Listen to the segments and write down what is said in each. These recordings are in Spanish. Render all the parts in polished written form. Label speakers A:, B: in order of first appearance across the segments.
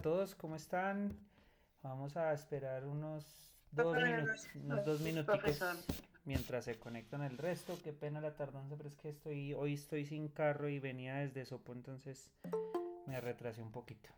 A: Todos, ¿cómo están? Vamos a esperar
B: Buenas
A: unos dos
B: noches, profesor.
A: minuticos mientras se conectan el resto. Qué pena la tardanza, pero es que hoy estoy sin carro y venía desde Sopo, entonces me retrasé un poquito.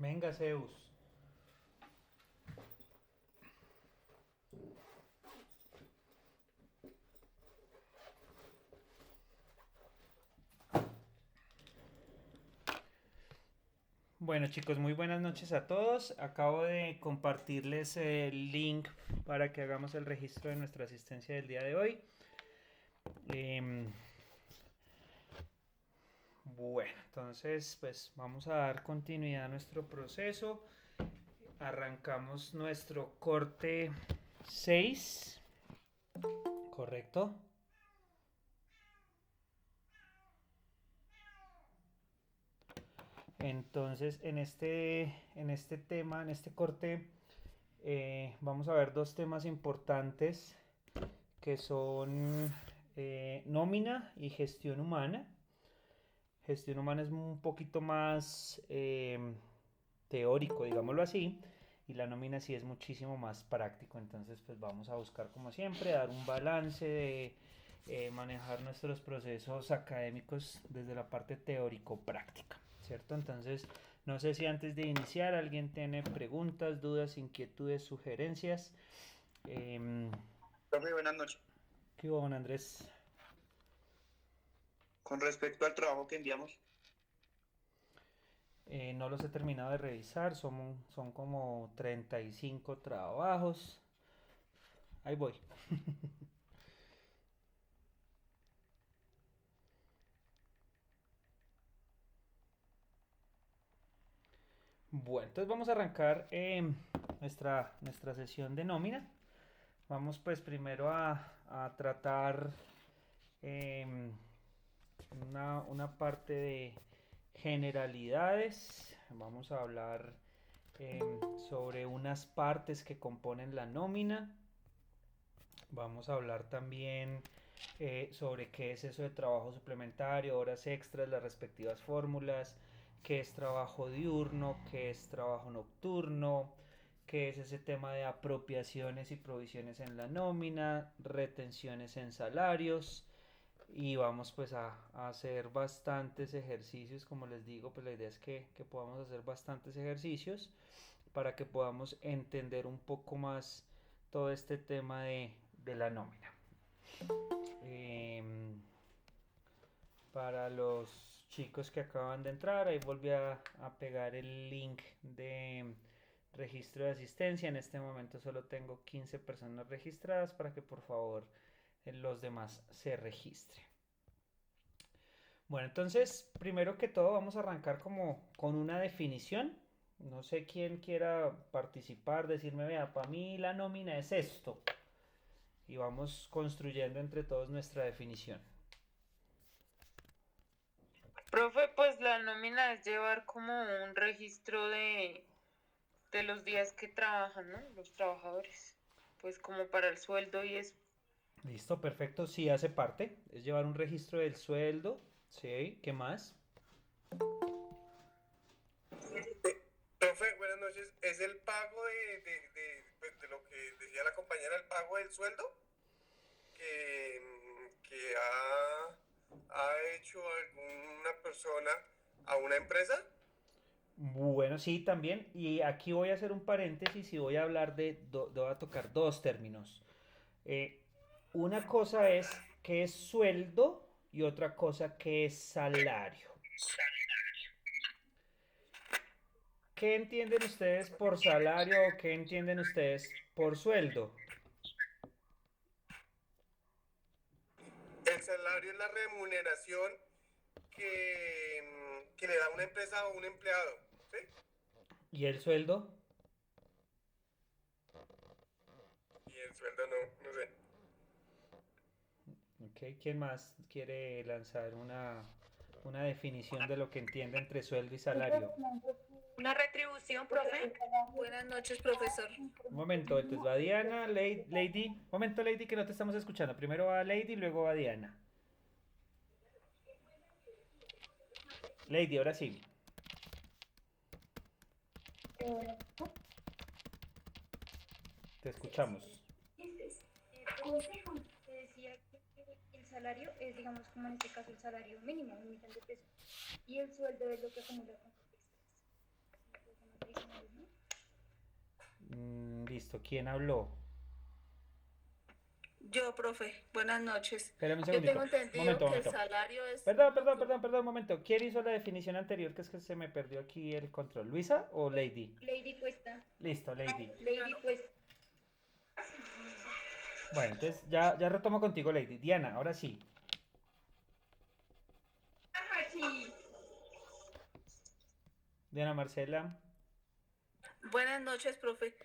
A: Venga, Zeus. Bueno, chicos, muy buenas noches a todos. Acabo de compartirles el link para que hagamos el registro de nuestra asistencia del día de hoy. Em, bueno, entonces pues vamos a dar continuidad a nuestro proceso. Arrancamos nuestro corte 6, ¿correcto? Entonces, en este tema, en este corte, vamos a ver dos temas importantes que son nómina y gestión humana. Gestión humana es un poquito más teórico, digámoslo así, y la nómina sí es muchísimo más práctico. Entonces, pues vamos a buscar, como siempre, dar un balance de manejar nuestros procesos académicos desde la parte teórico-práctica, ¿cierto? Entonces, no sé si antes de iniciar alguien tiene preguntas, dudas, inquietudes, sugerencias. Eh,
B: Profe, buenas noches.
A: ¿Qué hubo, don Andrés?
B: Con respecto al trabajo que enviamos,
A: No los he terminado de revisar, son como 35 trabajos. Ahí voy. Bueno, entonces vamos a arrancar nuestra sesión de nómina. Vamos pues primero a tratar em, una parte de generalidades. Vamos a hablar sobre unas partes que componen la nómina. Vamos a hablar también sobre qué es eso de trabajo suplementario, horas extras, las respectivas fórmulas, qué es trabajo diurno, qué es trabajo nocturno, qué es ese tema de apropiaciones y provisiones en la nómina, retenciones en salarios. Y vamos pues a hacer bastantes ejercicios, como les digo, pues la idea es que podamos hacer bastantes ejercicios para que podamos entender un poco más todo este tema de la nómina. Em, para los chicos que acaban de entrar, ahí volví a pegar el link de registro de asistencia. En este momento solo tengo 15 personas registradas para que por favor los demás se registren. Bueno, entonces, primero que todo vamos a arrancar como con una definición. No sé quién quiera participar, decirme, vea, para mí la nómina es esto. Y vamos construyendo entre todos nuestra definición.
C: Profe, pues la nómina es llevar como un registro de los días que trabajan, ¿no? Los trabajadores. Pues como para el sueldo y eso.
A: Listo, perfecto. Sí, hace parte. Es llevar un registro del sueldo. Sí, ¿qué más?
D: Profe, buenas noches. ¿Es el pago pues, de lo que decía la compañera, el pago del sueldo que ha hecho alguna persona a una empresa?
A: Bueno, sí, también. Y aquí voy a hacer un paréntesis y voy a hablar voy a tocar dos términos. Eh, una cosa es qué es sueldo y otra cosa qué es salario. ¿Qué entienden ustedes por salario o qué entienden ustedes por sueldo?
D: El salario es la remuneración que le da una empresa a un empleado, ¿sí?
A: ¿Y el sueldo?
D: Y el sueldo no sé.
A: Ok, ¿quién más quiere lanzar una definición de lo que entiende entre sueldo y salario?
E: Una retribución, profe. Buenas noches, profesor.
A: Un momento, entonces va Diana, Lady. Un momento, Lady, que no te estamos escuchando. Primero va Lady, luego va Diana. Lady, ahora sí. Te escuchamos.
F: Te decía que el salario es, digamos, como en este caso, el salario mínimo, 1.000.000 de pesos. Y el sueldo es lo que acumula con extras.
A: Listo, ¿quién habló?
E: Yo, profe, buenas noches.
A: Espérame un
E: Yo
A: segundito.
E: tengo entendido
A: Momento,
E: que
A: momento.
E: el salario es...
A: Perdón, un momento. ¿Quién hizo la definición anterior? Que es que se me perdió aquí el control. ¿Luisa o Lady?
F: Lady Cuesta.
A: Listo, Lady.
F: Lady Cuesta.
A: Bueno, entonces ya retomo contigo, Lady. Diana, ahora sí.
F: Sí.
A: Diana Marcela.
E: Buenas noches, profe.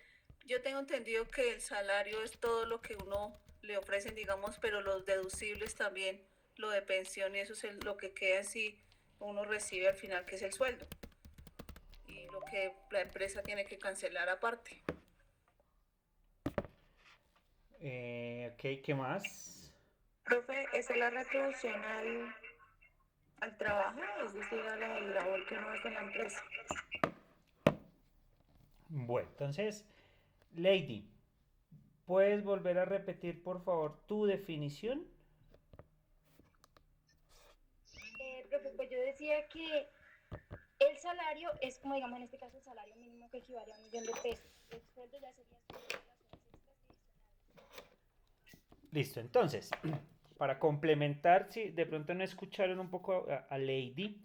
E: Yo tengo entendido que el salario es todo lo que uno le ofrecen, digamos, pero los deducibles también, lo de pensión y eso es lo que queda si uno recibe al final, que es el sueldo. Y lo que la empresa tiene que cancelar aparte.
A: Ok, ¿qué más?
C: Profe, esa es la retribución al trabajo, es decir, a la labor que uno hace en la empresa.
A: Bueno, entonces, Lady, ¿puedes volver a repetir, por favor, tu definición?
F: Profe, pues yo decía que el salario es como, digamos, en este caso, el salario mínimo que equivale a 1.000.000 de pesos. El sueldo ya sería las horas extras y adicionales.
A: Listo, entonces, para complementar, si de pronto no escucharon un poco a Lady,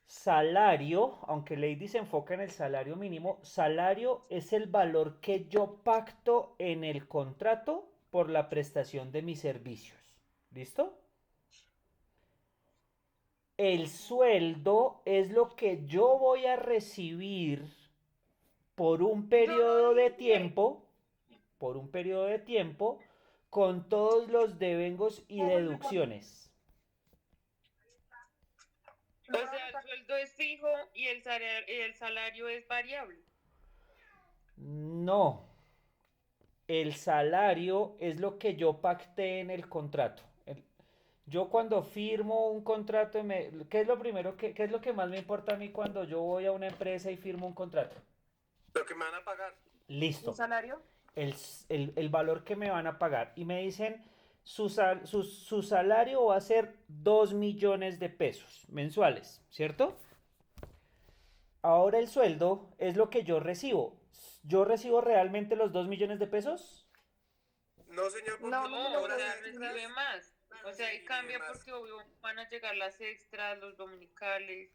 A: salario, aunque Lady se enfoca en el salario mínimo, salario es el valor que yo pacto en el contrato por la prestación de mis servicios. ¿Listo? El sueldo es lo que yo voy a recibir por un periodo de tiempo, con todos los devengos y deducciones.
C: O sea, el sueldo es fijo y el salario es variable.
A: No, el salario es lo que yo pacté en el contrato. Yo cuando firmo un contrato, ¿qué es lo primero qué es lo que más me importa a mí cuando yo voy a una empresa y firmo un contrato?
D: Lo que me van a pagar.
A: Listo.
F: ¿Un salario?
A: El valor que me van a pagar. Y me dicen, su salario va a ser 2 millones de pesos mensuales, ¿cierto? Ahora el sueldo es lo que yo recibo. ¿Yo recibo realmente los 2 millones de pesos?
D: No, señor, porque
F: No,
C: No, o
D: horas
C: sea,
D: extras,
C: recibe más. O sea, ahí
D: recibe
C: cambia
D: más.
C: porque obvio van a llegar las extras, los dominicales,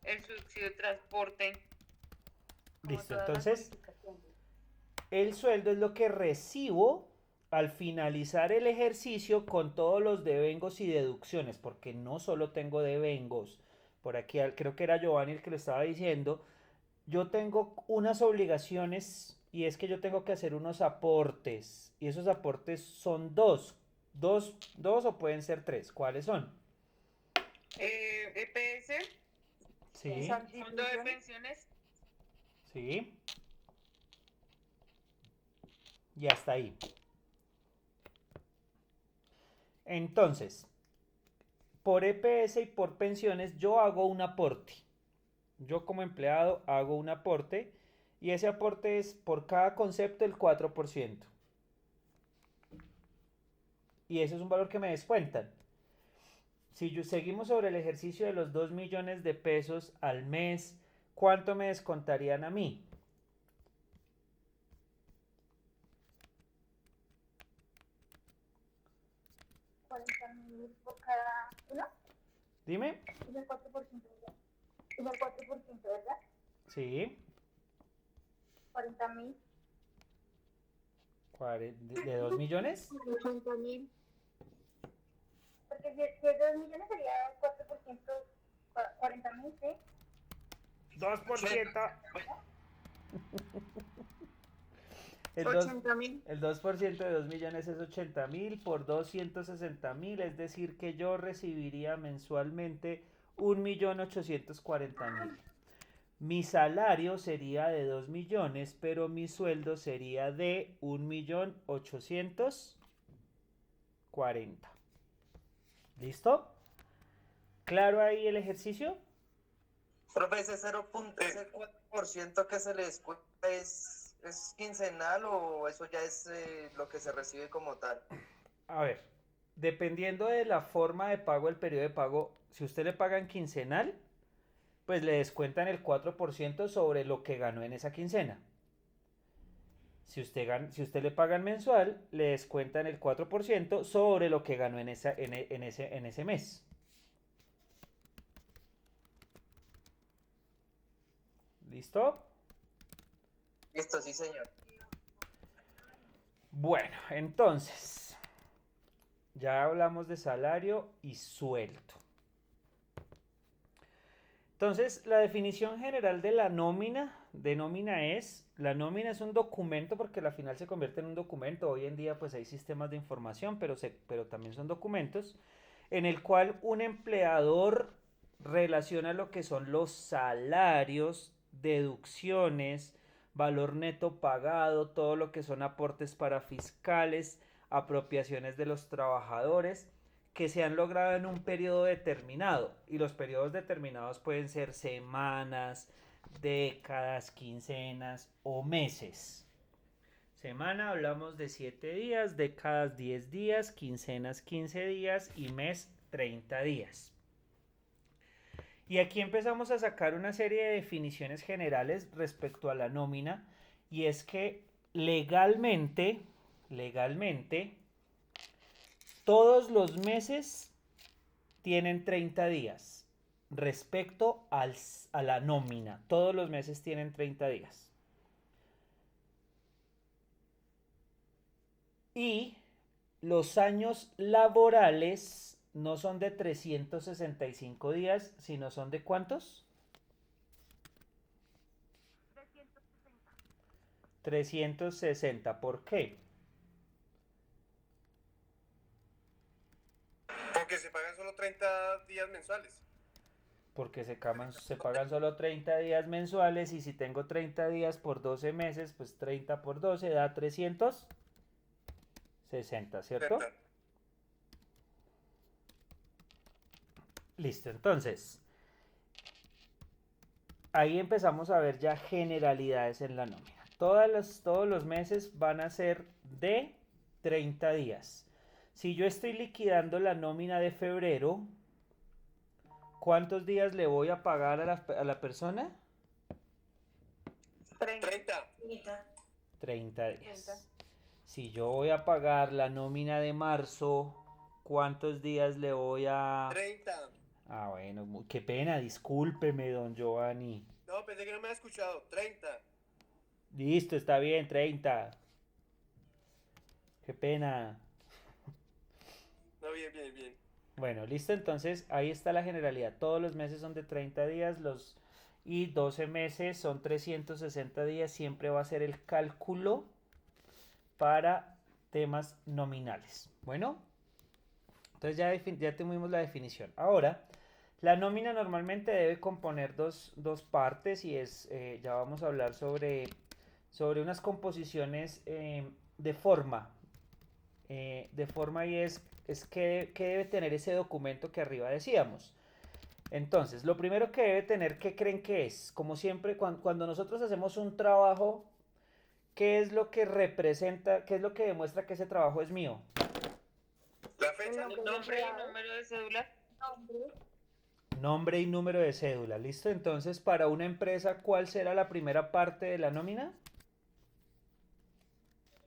C: el subsidio de transporte. como
A: Listo,
C: todas las
A: entonces
C: bonificaciones.
A: el sueldo es lo que recibo al finalizar el ejercicio con todos los devengos y deducciones, porque no solo tengo devengos. Por aquí creo que era Giovanni el que lo estaba diciendo. Yo tengo unas obligaciones y es que yo tengo que hacer unos aportes. Y esos aportes son dos. Dos o pueden ser tres. ¿Cuáles son?
C: EPS,
A: Sí,
C: Fondo de Pensiones,
A: sí. Y hasta ahí. Entonces, por EPS y por pensiones yo hago un aporte. Yo como empleado hago un aporte y ese aporte es por cada concepto el 4%. Y eso es un valor que me descuentan. Si seguimos sobre el ejercicio de los 2 millones de pesos al mes, ¿cuánto me descontarían a mí?
F: $40,000 por cada uno.
A: Dime.
F: Es el 4%, ¿verdad? Es el 4%, ¿verdad?
A: Sí.
F: 40,000.
A: ¿De 2 millones?
F: 80,000. Porque si es 2 millones sería 4%, 40,000, ¿sí?
A: 2%. El
F: 80,000.
A: el 2% de 2 millones es 80.000 por 260.000, es decir que yo recibiría mensualmente 1.840.000. Mi salario sería de 2 millones, pero mi sueldo sería de 1.840.000. ¿Listo? ¿Claro ahí el ejercicio?
G: Profe, ese 0.4% que se le descuenta es quincenal o eso ya es lo que se recibe como tal.
A: A ver, dependiendo de la forma de pago, el periodo de pago, si usted le pagan quincenal, pues le descuentan el 4% sobre lo que ganó en esa quincena. Si usted le pagan mensual, le descuentan el 4% sobre lo que ganó en ese mes. ¿Listo?
G: Listo, sí, señor.
A: Bueno, entonces, ya hablamos de salario y sueldo. Entonces, la definición general de la nómina la nómina es un documento porque al final se convierte en un documento. Hoy en día pues hay sistemas de información, pero también son documentos en el cual un empleador relaciona lo que son los salarios, deducciones, valor neto pagado, todo lo que son aportes para fiscales, apropiaciones de los trabajadores que se han logrado en un periodo determinado. Y los periodos determinados pueden ser semanas, décadas, quincenas o meses. Semana hablamos de 7 días, décadas 10 días, quincenas 15 días y mes 30 días. Y aquí empezamos a sacar una serie de definiciones generales respecto a la nómina y es que legalmente, todos los meses tienen 30 días respecto a la nómina. Todos los meses tienen 30 días. Y los años laborales no son de 365 días, sino son de ¿cuántos? 360. ¿Por qué?
D: solo 30 días mensuales?
A: Porque se pagan solo 30 días mensuales y si tengo 30 días por 12 meses, pues 30 por 12 da 360, ¿cierto?
D: 60.
A: Listo, entonces, ahí empezamos a ver ya generalidades en la nómina. Todos los meses van a ser de 30 días. Si yo estoy liquidando la nómina de febrero, ¿cuántos días le voy a pagar a la persona?
D: 30.
A: 30 días. Si yo voy a pagar la nómina de marzo, ¿cuántos días le voy a...?
D: 30.
A: Ah, bueno, qué pena, discúlpeme, don Giovanni.
D: No, pensé que no me había escuchado. 30.
A: Listo, está bien, 30. Qué pena.
D: No, bien, bien, bien.
A: Bueno, listo, entonces ahí está la generalidad. Todos los meses son de 30 días y 12 meses son 360 días. Siempre va a ser el cálculo para temas nominales. Bueno, entonces ya tuvimos la definición. Ahora, la nómina normalmente debe componer dos partes y ya vamos a hablar sobre unas composiciones de forma. De forma y es que debe tener ese documento que arriba decíamos. Entonces, lo primero que debe tener, ¿qué creen que es? Como siempre, cuando nosotros hacemos un trabajo, ¿qué es lo que representa, qué es lo que demuestra que ese trabajo es mío?
D: La fecha.
C: El nombre y número de cédula.
A: Nombre y número de cédula, ¿listo? Entonces, para una empresa, ¿cuál será la primera parte de la nómina?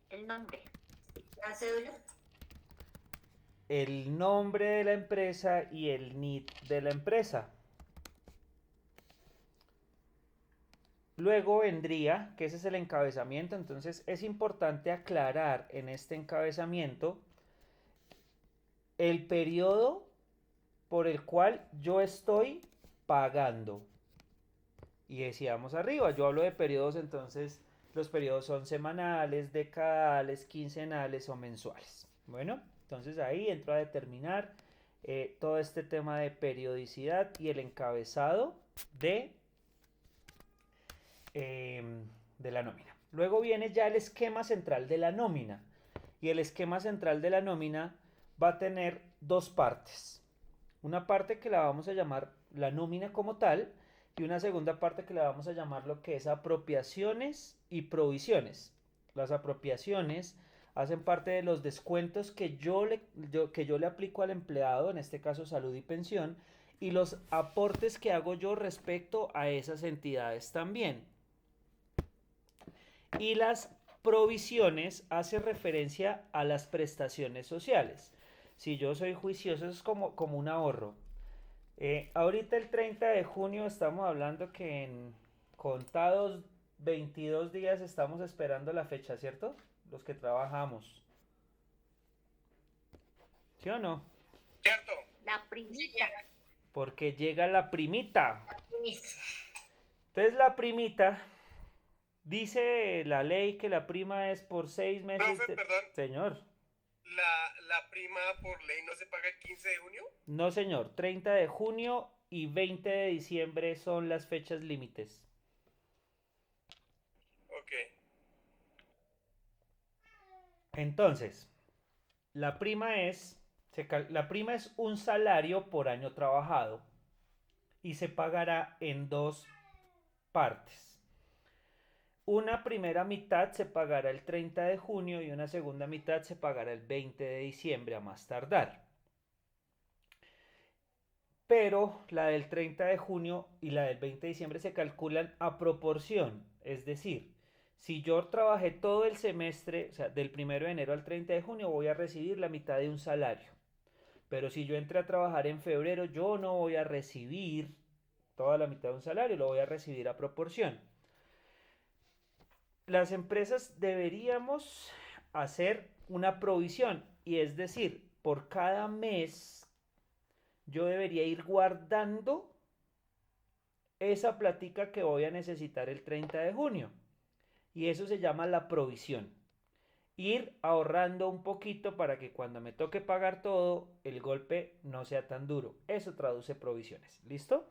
F: El nombre.
E: La cédula.
A: El nombre de la empresa y el NIT de la empresa. Luego vendría, que ese es el encabezamiento, entonces es importante aclarar en este encabezamiento el periodo por el cual yo estoy pagando. Y decíamos arriba, yo hablo de periodos, entonces los periodos son semanales, decadales, quincenales o mensuales. Bueno, entonces ahí entro a determinar todo este tema de periodicidad y el encabezado de la nómina. Luego viene ya el esquema central de la nómina. Y el esquema central de la nómina va a tener dos partes. Una parte que la vamos a llamar la nómina como tal y una segunda parte que la vamos a llamar lo que es apropiaciones y provisiones. Las apropiaciones hacen parte de los descuentos que yo le aplico al empleado, en este caso salud y pensión, y los aportes que hago yo respecto a esas entidades también. Y las provisiones hace referencia a las prestaciones sociales. Si yo soy juicioso, es como un ahorro. Ahorita el 30 de junio estamos hablando que en contados 22 días estamos esperando la fecha, ¿cierto? Los que trabajamos. ¿Sí o no?
D: Cierto.
F: La primita.
A: Porque llega la primita. Entonces la primita, dice la ley que la prima es por 6 meses.
D: Profe, perdón.
A: Señor.
D: La prima por ley no se paga el 15 de junio.
A: No, señor. 30 de junio y 20 de diciembre son las fechas límites.
D: Ok.
A: Entonces, la prima es un salario por año trabajado y se pagará en dos partes. Una primera mitad se pagará el 30 de junio y una segunda mitad se pagará el 20 de diciembre a más tardar. Pero la del 30 de junio y la del 20 de diciembre se calculan a proporción, es decir, si yo trabajé todo el semestre, o sea, del 1 de enero al 30 de junio, voy a recibir la mitad de un salario. Pero si yo entré a trabajar en febrero, yo no voy a recibir toda la mitad de un salario, lo voy a recibir a proporción. Las empresas deberíamos hacer una provisión, y es decir, por cada mes yo debería ir guardando esa platica que voy a necesitar el 30 de junio. Y eso se llama la provisión. ir ahorrando un poquito para que cuando me toque pagar todo, el golpe no sea tan duro. Eso traduce provisiones. ¿Listo?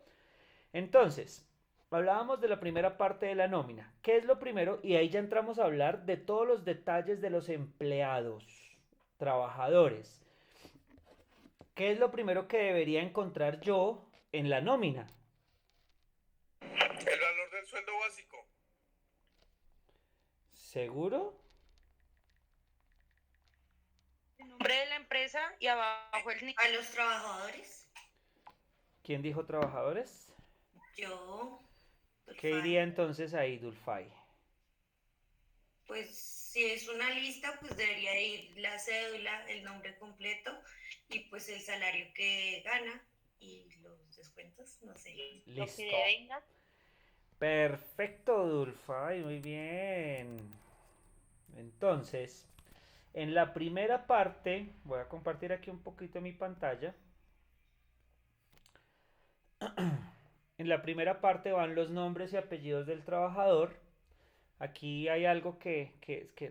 A: Entonces, hablábamos de la primera parte de la nómina. ¿Qué es lo primero? Y ahí ya entramos a hablar de todos los detalles de los empleados, trabajadores. ¿Qué es lo primero que debería encontrar yo en la nómina?
D: El valor del sueldo básico.
A: ¿Seguro?
C: El nombre de la empresa y abajo el
H: A los trabajadores,
A: ¿Quién dijo trabajadores?
H: yo,
A: ¿Qué iría entonces ahí, Dulfay?
H: pues si es una lista, pues debería ir la cédula, el nombre completo y pues el salario que gana y los descuentos, no sé.
A: Listo. Perfecto, Dulfay, muy bien. Entonces, en la primera parte, voy a compartir aquí un poquito mi pantalla. En la primera parte van los nombres y apellidos del trabajador. Aquí hay algo que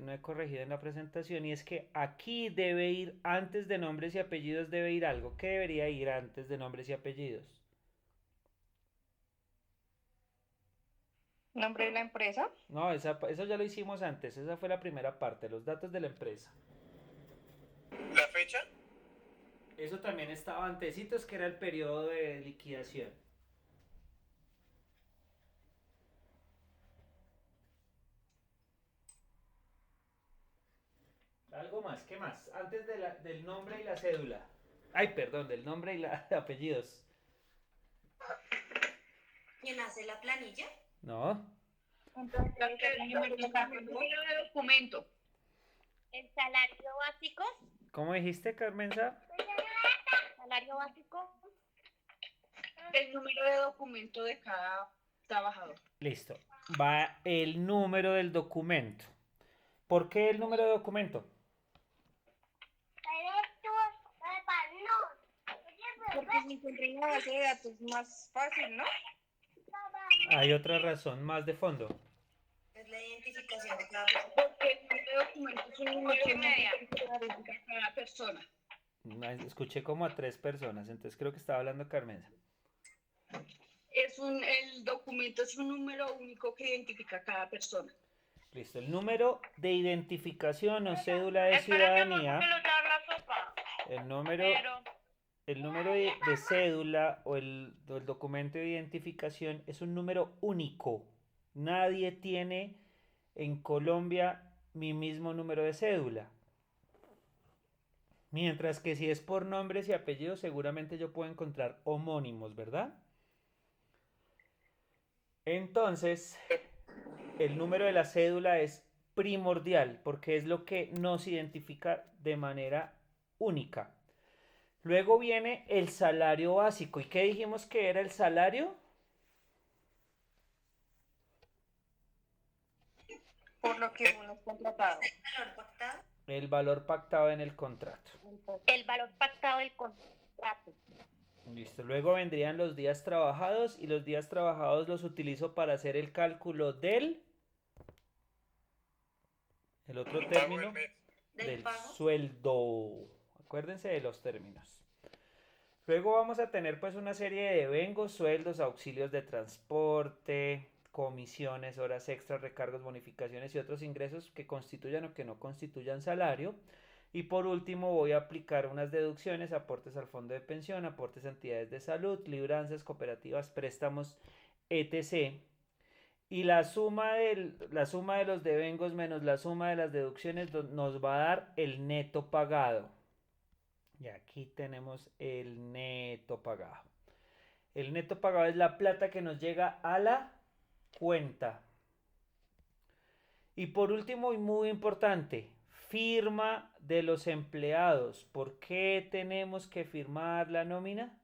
A: no he corregido en la presentación y es que aquí debe ir, antes de nombres y apellidos debe ir algo. ¿Qué debería ir antes de nombres y apellidos?
F: ¿Nombre de la empresa?
A: No, eso ya lo hicimos antes, esa fue la primera parte, los datos de la empresa.
D: ¿La fecha?
A: Eso también estaba antecitos, que era el periodo de liquidación. Algo más, ¿qué más? Antes del nombre y la cédula. Ay, perdón, del nombre y la apellidos.
H: ¿Quién hace la planilla?
A: No.
F: Entonces, el número de documento.
I: El salario básico,
A: ¿Cómo dijiste, Carmenza?
I: salario básico,
F: El número de documento de cada trabajador.
A: Listo. Va el número del documento. ¿Por qué el número de documento?
F: Porque si encuentra en la base de datos es más fácil, ¿no?
A: Hay otra razón más de fondo.
H: Es la identificación de cada persona.
F: Porque el número de documento es un número que identifica a cada persona.
A: Escuché como a 3 personas, entonces creo que estaba hablando Carmenza.
F: El documento es un número único que identifica a cada persona.
A: Listo. El número de identificación o cédula de ciudadanía. El número de cédula o el documento de identificación es un número único. Nadie tiene en Colombia mi mismo número de cédula. Mientras que si es por nombres y apellidos, seguramente yo puedo encontrar homónimos, ¿verdad? Entonces, el número de la cédula es primordial porque es lo que nos identifica de manera única. Luego viene el salario básico. ¿Y qué dijimos que era el salario?
F: Por lo que uno es contratado.
H: ¿Valor pactado?
A: El valor pactado en el contrato.
I: el valor pactado del contrato.
A: Listo. Luego vendrían los días trabajados y los días trabajados los utilizo para hacer el cálculo del otro
D: Pago
A: término
D: del mes.
A: del
H: pago.
A: sueldo. Acuérdense de los términos. Luego vamos a tener pues una serie de devengos, sueldos, auxilios de transporte, comisiones, horas extras, recargos, bonificaciones y otros ingresos que constituyan o que no constituyan salario. Y por último voy a aplicar unas deducciones, aportes al fondo de pensión, aportes a entidades de salud, libranzas, cooperativas, préstamos, etc. Y la suma de los devengos menos la suma de las deducciones nos va a dar el neto pagado. Y aquí tenemos el neto pagado. El neto pagado es la plata que nos llega a la cuenta. Y por último y muy importante, firma de los empleados. ¿Por qué tenemos que firmar la nómina?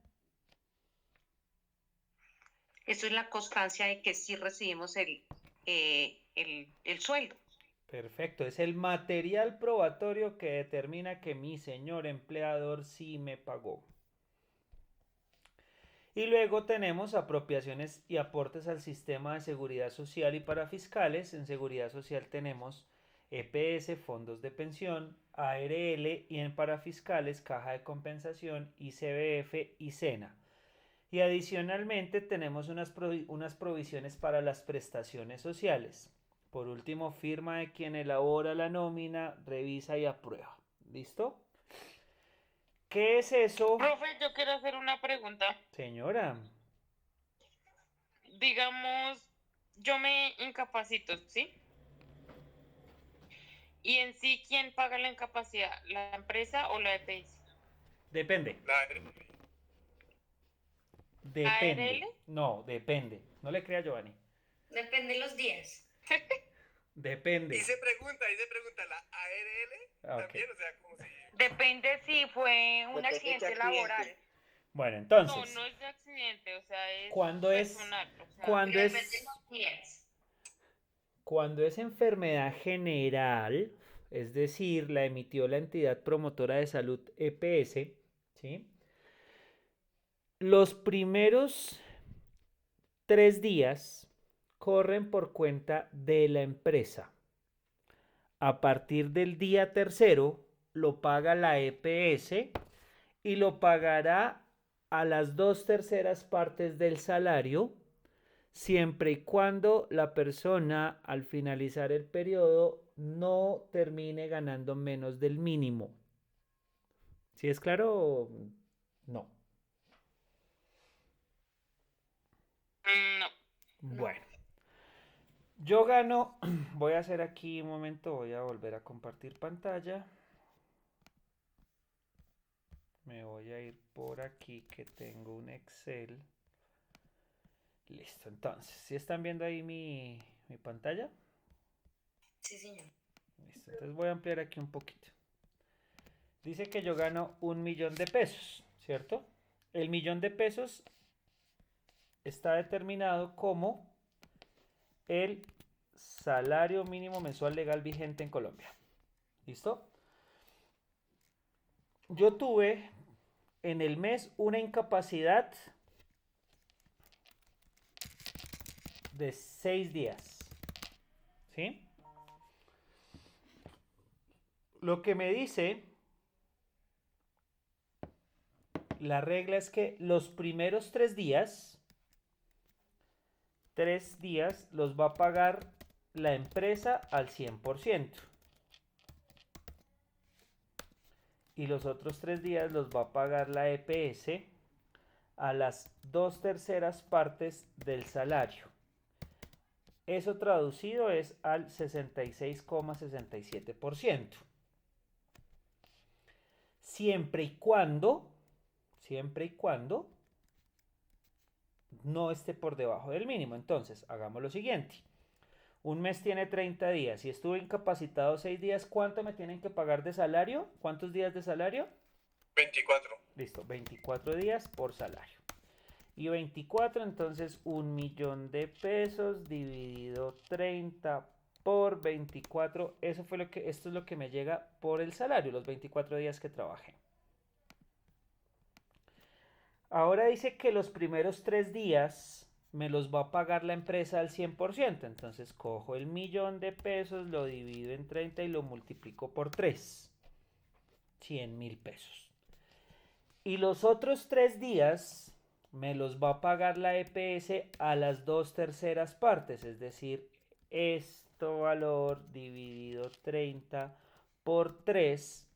J: Eso es la constancia de que sí recibimos el sueldo.
A: Perfecto, es el material probatorio que determina que mi señor empleador sí me pagó. Y luego tenemos apropiaciones y aportes al sistema de seguridad social y para fiscales. En seguridad social tenemos EPS, fondos de pensión, ARL y en parafiscales, caja de compensación, ICBF y SENA. Y adicionalmente tenemos unas provisiones para las prestaciones sociales. Por último, firma de quien elabora la nómina, revisa y aprueba. ¿Listo? ¿Qué es eso?
C: Profe, yo quiero hacer una pregunta.
A: Señora,
C: Digamos, yo me incapacito, ¿sí? Y en sí, ¿quién paga la incapacidad? ¿La empresa o la EPS?
A: depende.
D: La-
A: Depende.
C: ¿ARL?
A: No, depende. No le crea a Giovanni.
H: Depende de los días.
A: Depende.
D: Hice pregunta, ¿la ARL
A: Ah, ok.
D: también? O sea, como si...
I: Depende si fue un
G: Depende de qué
I: accidente
G: accidente.
I: laboral.
A: Bueno,
C: No,
A: entonces,
C: no es de accidente, o sea, es
A: ¿cuándo es?
C: personal. O sea,
A: Cuando
H: Depende de
A: es,
H: los días.
A: cuando es enfermedad general, es decir, la emitió la entidad promotora de salud EPS, ¿sí? Los primeros 3 días corren por cuenta de la empresa. A partir del día tercero lo paga la EPS y lo pagará a las 2/3 partes del salario, siempre y cuando la persona al finalizar el periodo no termine ganando menos del mínimo. ¿Sí es claro? No.
C: no.
A: Bueno. Yo gano, voy a hacer aquí un momento, voy a volver a compartir pantalla. Me voy a ir por aquí que tengo un Excel. Listo, entonces, ¿sí están viendo ahí mi pantalla?
H: Sí, señor.
A: Listo, entonces voy a ampliar aquí un poquito. Dice que yo gano 1.000.000 de pesos, ¿cierto? El 1.000.000 de pesos está determinado como el salario mínimo mensual legal vigente en Colombia. ¿Listo? Yo tuve en el mes una incapacidad de 6 días. ¿Sí? Lo que me dice la regla es que los primeros 3 días los va a pagar la empresa al 100%. Y los otros 3 días los va a pagar la EPS a las 2/3 partes del salario. Eso traducido es al 66,67%. Siempre y cuando no esté por debajo del mínimo. Entonces, hagamos lo siguiente. Un mes tiene 30 días. Si estuve incapacitado 6 días, ¿cuánto me tienen que pagar de salario? ¿Cuántos días de salario?
D: 24.
A: Listo, 24 días por salario. Y 24, entonces 1.000.000 de pesos dividido 30 por 24. Esto es lo que me llega por el salario, los 24 días que trabajé. Ahora dice que los primeros 3 días me los va a pagar la empresa al 100%. Entonces cojo el 1.000.000 de pesos, lo divido en 30 y lo multiplico por 3. 100.000 pesos. Y los otros 3 días me los va a pagar la EPS a las 2/3 partes. Es decir, esto valor dividido 30 por 3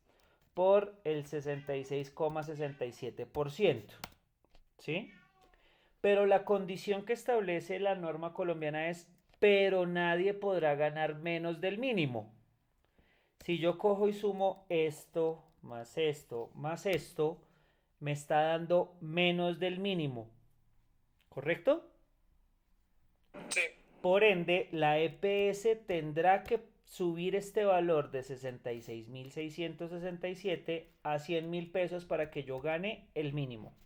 A: por el 66,67%. ¿Sí? Pero la condición que establece la norma colombiana es, pero nadie podrá ganar menos del mínimo. Si yo cojo y sumo esto, más esto, más esto, me está dando menos del mínimo. ¿Correcto?
D: Sí.
A: Por ende, la EPS tendrá que subir este valor de 66.667 a 100.000 pesos para que yo gane el mínimo.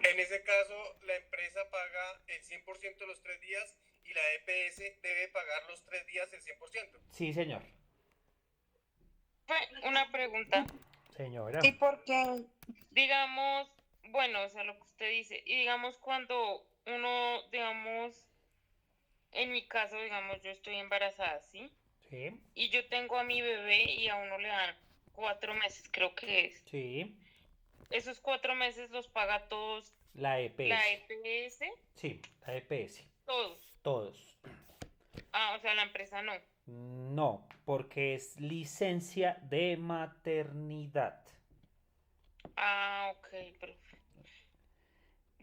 D: En ese caso, la empresa paga el 100% los 3 días y la EPS debe pagar los 3 días el 100%.
A: Sí, señor.
C: Una pregunta.
A: Señora.
J: ¿Y por qué?
C: Digamos, bueno, o sea, lo que usted dice, y digamos cuando uno, digamos, en mi caso, digamos, yo estoy embarazada, ¿sí?
A: Sí,
I: y yo tengo a mi bebé y a uno le dan 4 meses, creo que es.
A: sí,
I: Esos 4 meses los paga todos
A: la
I: la
A: EPS.
I: EPS,
A: Sí, la EPS.
I: todos.
A: Todos.
I: O sea, la empresa no.
A: No, porque es licencia de maternidad.
I: Ok, profe.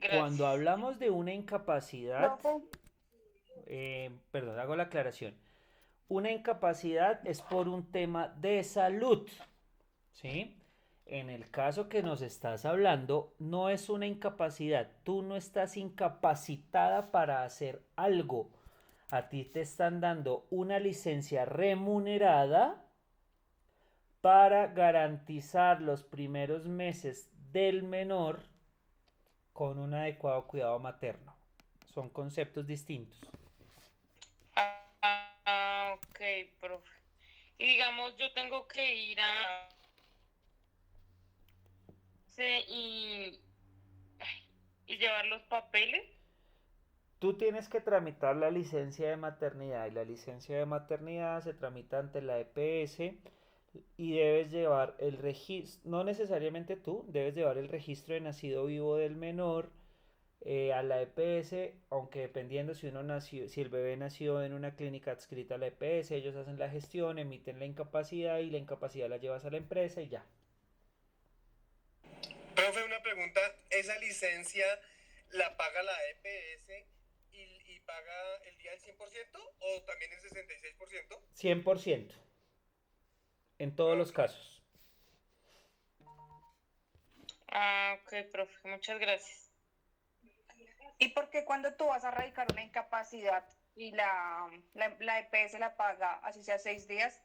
A: Cuando
I: Gracias.
A: hablamos de una incapacidad,
F: Profe,
A: perdón, hago la aclaración. Una incapacidad es por un tema de salud, ¿sí? En el caso que nos estás hablando, no es una incapacidad. Tú no estás incapacitada para hacer algo. A ti te están dando una licencia remunerada para garantizar los primeros meses del menor con un adecuado cuidado materno. Son conceptos distintos.
I: Ok, profe. Y digamos, yo tengo que ir a... Sí, y llevar los papeles.
A: Tú tienes que tramitar la licencia de maternidad y la licencia de maternidad se tramita ante la EPS y debes llevar el registro, no necesariamente tú, debes llevar el registro de nacido vivo del menor a la EPS, aunque dependiendo si uno nació, si el bebé nació en una clínica adscrita a la EPS, ellos hacen la gestión, emiten la incapacidad y la incapacidad la llevas a la empresa y ya.
D: Profe, una pregunta, ¿esa licencia la paga la EPS y paga el día del 100% o también el 66%?
A: 100% en todos los casos.
I: Ok, profe, muchas gracias.
K: ¿Y por qué cuando tú vas a radicar una incapacidad y la EPS la paga, así sea 6 días,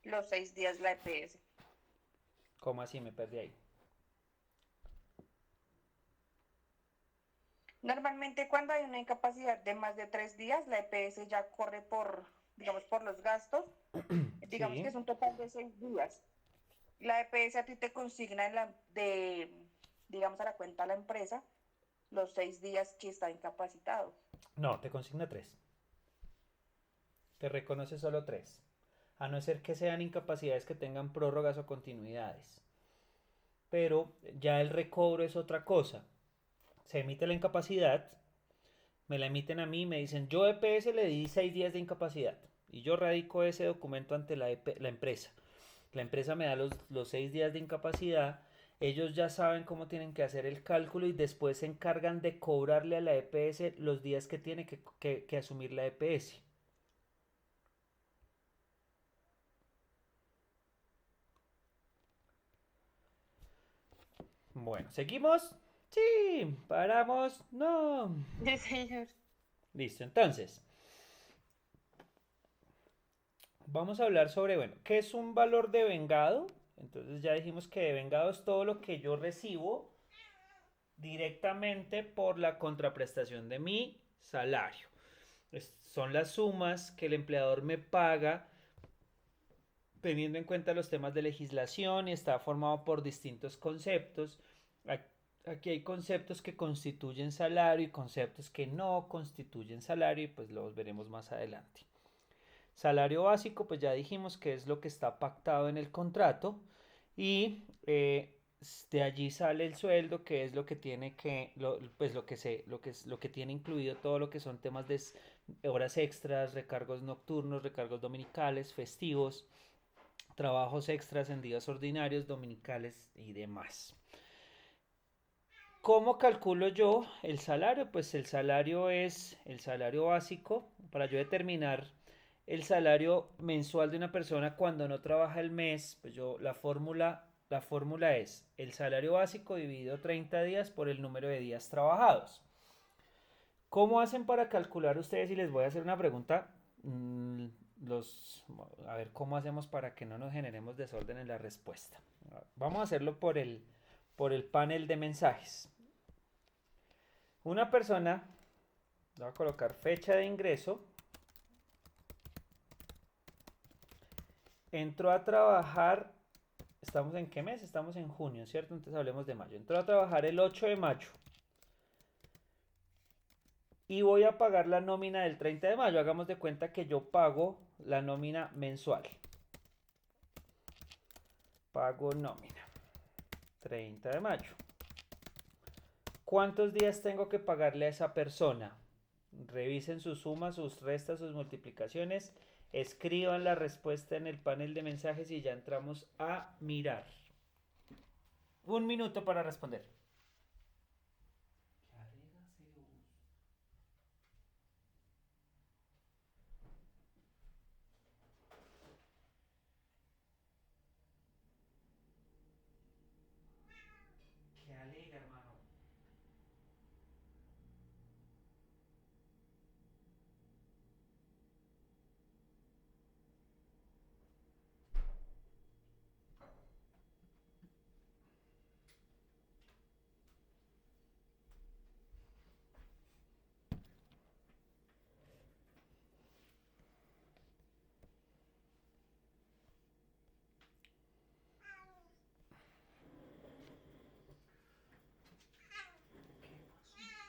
K: los 6 días la EPS?
A: ¿Cómo así? Me perdí ahí.
K: Normalmente cuando hay una incapacidad de más de 3 días, la EPS ya corre por, digamos, por los gastos. Digamos
A: Sí.
K: que es un total de 6 días. La EPS a ti te consigna digamos, a la cuenta de la empresa los 6 días que está incapacitado.
A: No, te consigna 3. Te reconoce solo 3. A no ser que sean incapacidades que tengan prórrogas o continuidades. Pero ya el recobro es otra cosa. Se emite la incapacidad, me la emiten a mí, me dicen, yo EPS le di 6 días de incapacidad. Y yo radico ese documento ante la empresa. La empresa me da los 6 días de incapacidad. Ellos ya saben cómo tienen que hacer el cálculo y después se encargan de cobrarle a la EPS los días que tiene que asumir la EPS. Bueno, ¿seguimos? Sí, paramos, no.
I: Sí, señor.
A: Listo, entonces, vamos a hablar sobre, bueno, ¿qué es un valor de vengado? Entonces ya dijimos que de vengado es todo lo que yo recibo directamente por la contraprestación de mi salario. Son las sumas que el empleador me paga teniendo en cuenta los temas de legislación y está formado por distintos conceptos. Aquí hay conceptos que constituyen salario y conceptos que no constituyen salario y pues los veremos más adelante. Salario básico, pues ya dijimos que es lo que está pactado en el contrato y de allí sale el sueldo, que es lo que tiene que, pues lo que tiene incluido todo lo que son temas de horas extras, recargos nocturnos, recargos dominicales, festivos, trabajos extras en días ordinarios, dominicales y demás. ¿Cómo calculo yo el salario? Pues el salario es el salario básico. Para yo determinar el salario mensual de una persona cuando no trabaja el mes, pues yo la fórmula es el salario básico dividido 30 días por el número de días trabajados. ¿Cómo hacen para calcular ustedes? Y les voy a hacer una pregunta. A ver cómo hacemos para que no nos generemos desorden en la respuesta. Vamos a hacerlo por el panel de mensajes. Una persona, voy a colocar fecha de ingreso, entró a trabajar, ¿estamos en qué mes? Estamos en junio, ¿cierto? Entonces hablemos de mayo. Entró a trabajar el 8 de mayo. Y voy a pagar la nómina del 30 de mayo. Hagamos de cuenta que yo pago la nómina mensual. Pago nómina. 30 de mayo. ¿Cuántos días tengo que pagarle a esa persona? Revisen sus sumas, sus restas, sus multiplicaciones. Escriban la respuesta en el panel de mensajes y ya entramos a mirar. 1 minuto para responder. Qué alegre, hermano.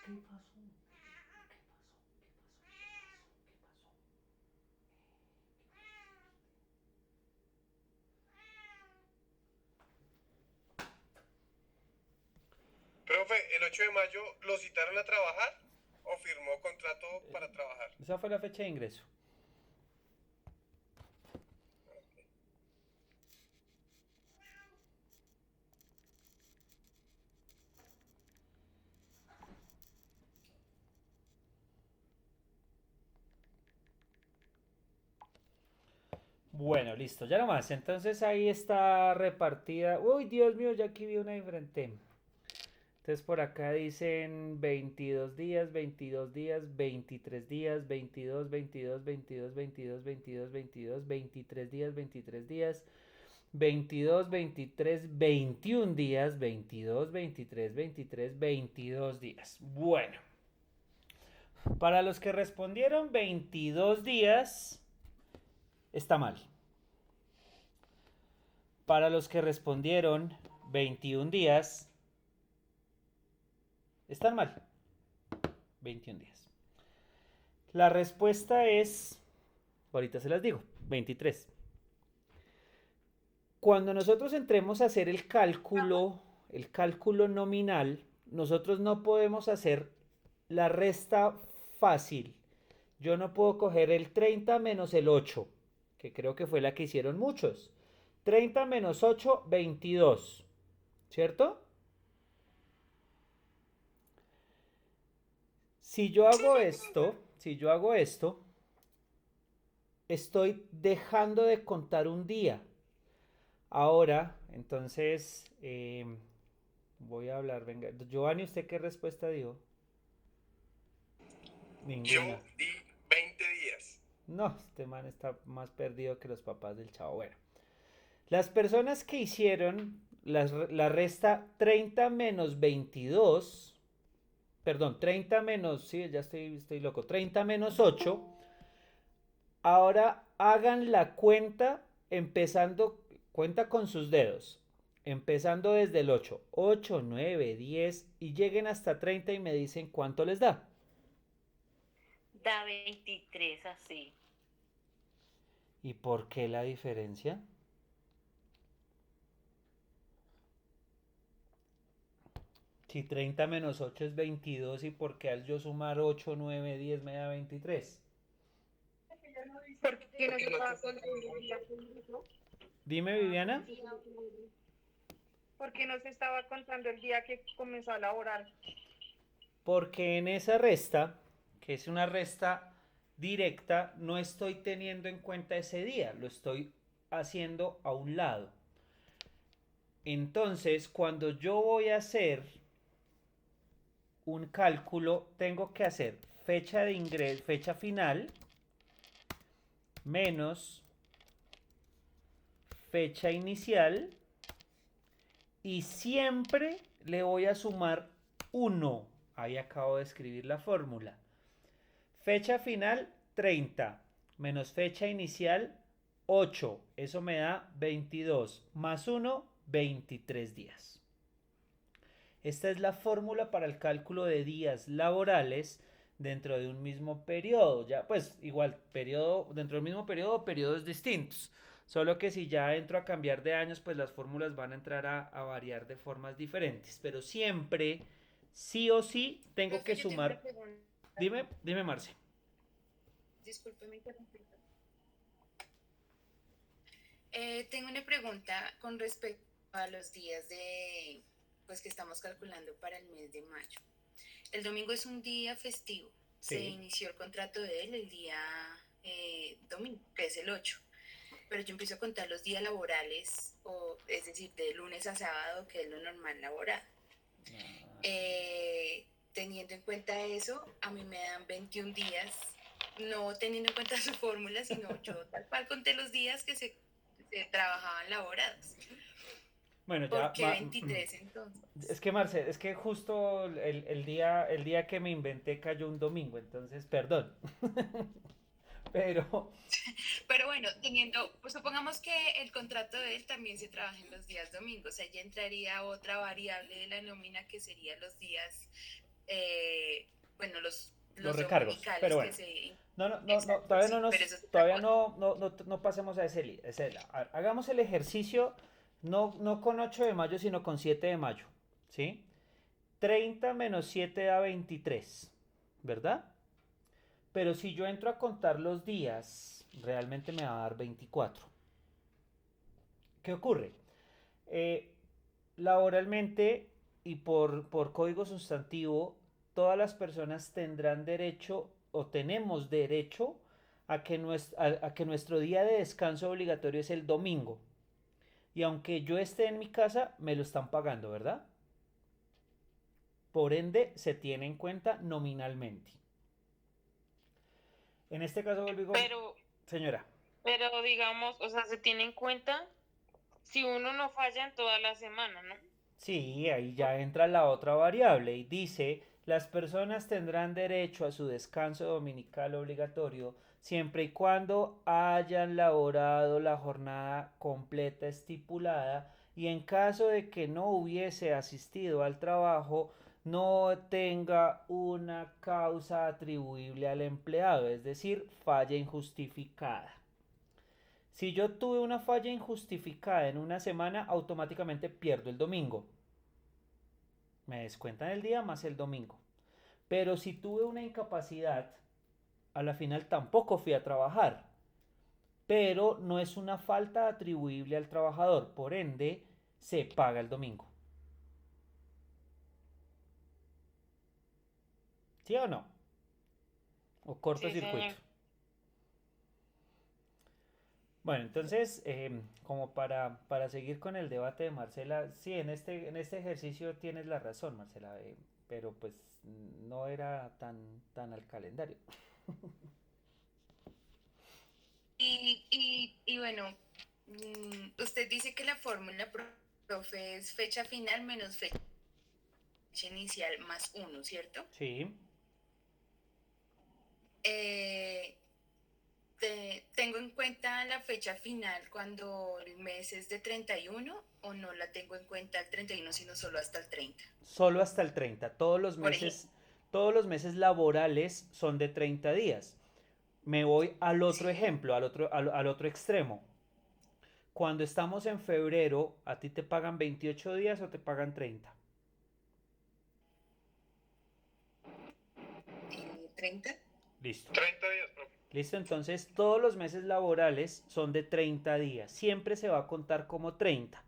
A: ¿Qué pasó?
D: Profe, ¿el 8 de mayo lo citaron a trabajar o firmó contrato para trabajar?
A: Esa fue la fecha de ingreso. Bueno, listo, ya nomás. Entonces ahí está repartida. Uy, Dios mío, ya aquí vi una diferente. Entonces por acá dicen 22 días, 22 días, 23 días, 22, 22, 22, 22, 22, 22, 23 días, 23 días, 22, 23, 21 días, 22, 23, 23, 22 días. Bueno, para los que respondieron 22 días, está mal. Para los que respondieron 21 días, están mal. 21 días. La respuesta es, ahorita se las digo, 23. Cuando nosotros entremos a hacer el cálculo nominal, nosotros no podemos hacer la resta fácil. Yo no puedo coger el 30 menos el 8, que creo que fue la que hicieron muchos. 30 menos 8, 22. ¿Cierto? Si yo hago esto, estoy dejando de contar un día. Ahora, entonces, voy a hablar, venga. Giovanni, ¿usted qué respuesta dio? Ninguna.
D: Yo di 20 días.
A: No, este man está más perdido que los papás del chavo. Bueno, las personas que hicieron la resta 30 menos 22, perdón, 30 menos, sí, ya estoy loco, 30 menos 8, ahora hagan la cuenta cuenta con sus dedos, empezando desde el 8, 8, 9, 10 y lleguen hasta 30 y me dicen cuánto les da.
J: Da 23 así.
A: ¿Y por qué la diferencia? Si 30 menos 8 es 22, ¿y por qué al yo sumar 8, 9, 10 me da 23?
K: Porque no se estaba contando el día que ingresó.
A: Dime, Viviana.
K: Porque no se estaba contando el día que comenzó a laborar.
A: Porque en esa resta, que es una resta directa, no estoy teniendo en cuenta ese día, lo estoy haciendo a un lado. Entonces, cuando yo voy a hacer un cálculo, tengo que hacer fecha de ingreso, fecha final, menos fecha inicial, y siempre le voy a sumar 1. Ahí acabo de escribir la fórmula. Fecha final 30 menos fecha inicial 8. Eso me da 22 más 1, 23 días. Esta es la fórmula para el cálculo de días laborales dentro de un mismo periodo. Ya, pues igual, periodo, dentro del mismo periodo, periodos distintos. Solo que si ya entro a cambiar de años, pues las fórmulas van a entrar a variar de formas diferentes. Pero siempre, sí o sí, tengo
H: Profe,
A: que
H: yo tengo una
A: sumar.
H: pregunta.
A: Dime, Marce.
H: Discúlpeme interrumpir. Tengo una pregunta con respecto a los días de, pues que estamos calculando para el mes de mayo. El domingo es un día festivo. Se
A: Sí.
H: inició el contrato de él el día domingo, que es el 8. Pero yo empiezo a contar los días laborales, o es decir, de lunes a sábado, que es lo normal laboral. Teniendo en cuenta eso, a mí me dan 21 días, no teniendo en cuenta su fórmula, sino yo tal cual conté los días que se trabajaban laborados.
A: Bueno,
H: ¿Por qué 23 entonces?
A: Es que Marce, es que justo el día que me inventé cayó un domingo, entonces, perdón. Pero,
H: Pero bueno, pues supongamos que el contrato de él también se trabaja en los días domingos, ahí ya entraría otra variable de la nómina que serían los días, bueno, los
A: recargos,
H: dominicales
A: pero bueno.
H: que se...
A: No,
H: Exacto,
A: todavía
H: sí,
A: no
H: pero eso es otra
A: todavía
H: cosa.
A: no pasemos a ese a ver, hagamos el ejercicio no con 8 de mayo, sino con 7 de mayo, ¿sí? 30 menos 7 da 23, ¿verdad? Pero si yo entro a contar los días, realmente me va a dar 24. ¿Qué ocurre? Laboralmente y por código sustantivo, todas las personas tendrán derecho o tenemos derecho a que nuestro día de descanso obligatorio es el domingo. Y aunque yo esté en mi casa, me lo están pagando, ¿verdad? Por ende, se tiene en cuenta nominalmente. En este caso, vuelvo y digo, señora.
I: Pero digamos, o sea, se tiene en cuenta si uno no falla en toda la semana, ¿no?
A: Sí, ahí ya entra la otra variable y dice, las personas tendrán derecho a su descanso dominical obligatorio siempre y cuando hayan laborado la jornada completa estipulada y en caso de que no hubiese asistido al trabajo, no tenga una causa atribuible al empleado, es decir, falla injustificada. Si yo tuve una falla injustificada en una semana, automáticamente pierdo el domingo. Me descuentan el día más el domingo. Pero si tuve una incapacidad, a la final tampoco fui a trabajar. Pero no es una falta atribuible al trabajador, por ende, se paga el domingo. ¿Sí o no? O cortocircuito.
I: Sí,
A: bueno, entonces, como para seguir con el debate de Marcela, sí, en este ejercicio tienes la razón, Marcela, pero pues no era tan al calendario.
H: Y bueno, usted dice que la fórmula, profe, es fecha final menos fecha inicial más 1, ¿cierto?
A: Sí.
H: ¿Tengo en cuenta la fecha final cuando el mes es de 31 o no la tengo en cuenta el 31 sino solo hasta el 30?
A: Solo hasta el 30. Todos los meses laborales son de 30 días. Me voy al otro ejemplo, al otro extremo. Cuando estamos en febrero, ¿a ti te pagan 28 días o te pagan 30?
H: 30.
A: Listo.
D: 30 días, profe.
A: Listo, entonces todos los meses laborales son de 30 días. Siempre se va a contar como 30.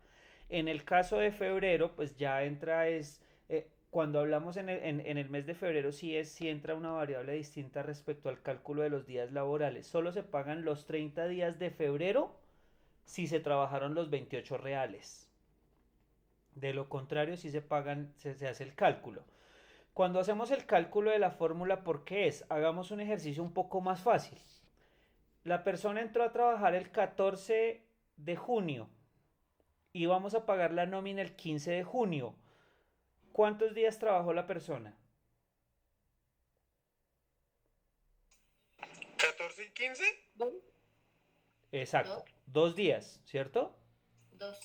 A: En el caso de febrero, pues ya entra cuando hablamos en el mes de febrero, sí entra una variable distinta respecto al cálculo de los días laborales. Solo se pagan los 30 días de febrero si se trabajaron los 28 reales. De lo contrario, si se pagan, se hace el cálculo. Cuando hacemos el cálculo de la fórmula, ¿por qué es? Hagamos un ejercicio un poco más fácil. La persona entró a trabajar el 14 de junio y vamos a pagar la nómina el 15 de junio. ¿Cuántos días trabajó la persona?
D: 14 y 15.
A: Exacto, 2 días, ¿cierto?
H: 2.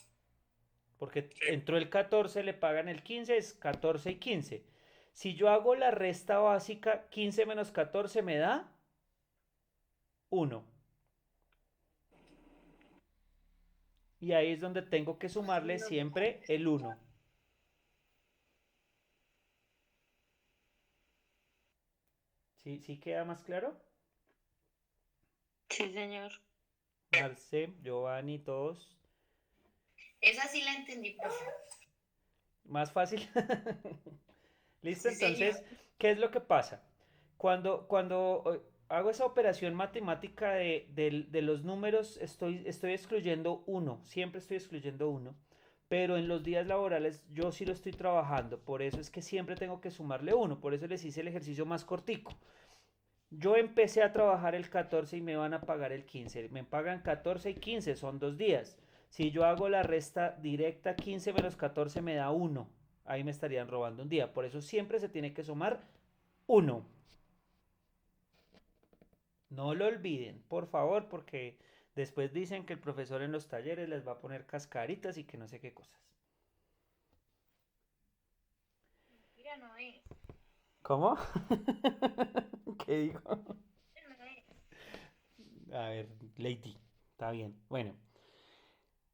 A: Porque entró el 14, le pagan el 15, es 14 y 15. Si yo hago la resta básica, 15 menos 14 me da 1. Y ahí es donde tengo que sumarle siempre el 1. ¿Sí queda más claro?
I: Sí, señor.
A: Marce, Giovanni, todos.
H: Esa sí la entendí, profe.
A: Más fácil. ¿Listo?
H: Sí, señor.
A: Entonces, ¿qué es lo que pasa? Cuando hago esa operación matemática de los números, estoy excluyendo 1. Siempre estoy excluyendo 1. Pero en los días laborales yo sí lo estoy trabajando. Por eso es que siempre tengo que sumarle 1. Por eso les hice el ejercicio más cortico. Yo empecé a trabajar el 14 y me van a pagar el 15. Me pagan 14 y 15, son 2 días. Si yo hago la resta directa, 15 menos 14 me da 1. Ahí me estarían robando un día. Por eso siempre se tiene que sumar 1. No lo olviden, por favor, porque después dicen que el profesor en los talleres les va a poner cascaritas y que no sé qué cosas.
F: Mira, no es.
A: ¿Cómo? ¿Qué dijo?
F: No es.
A: A ver, Lady, está bien. Bueno,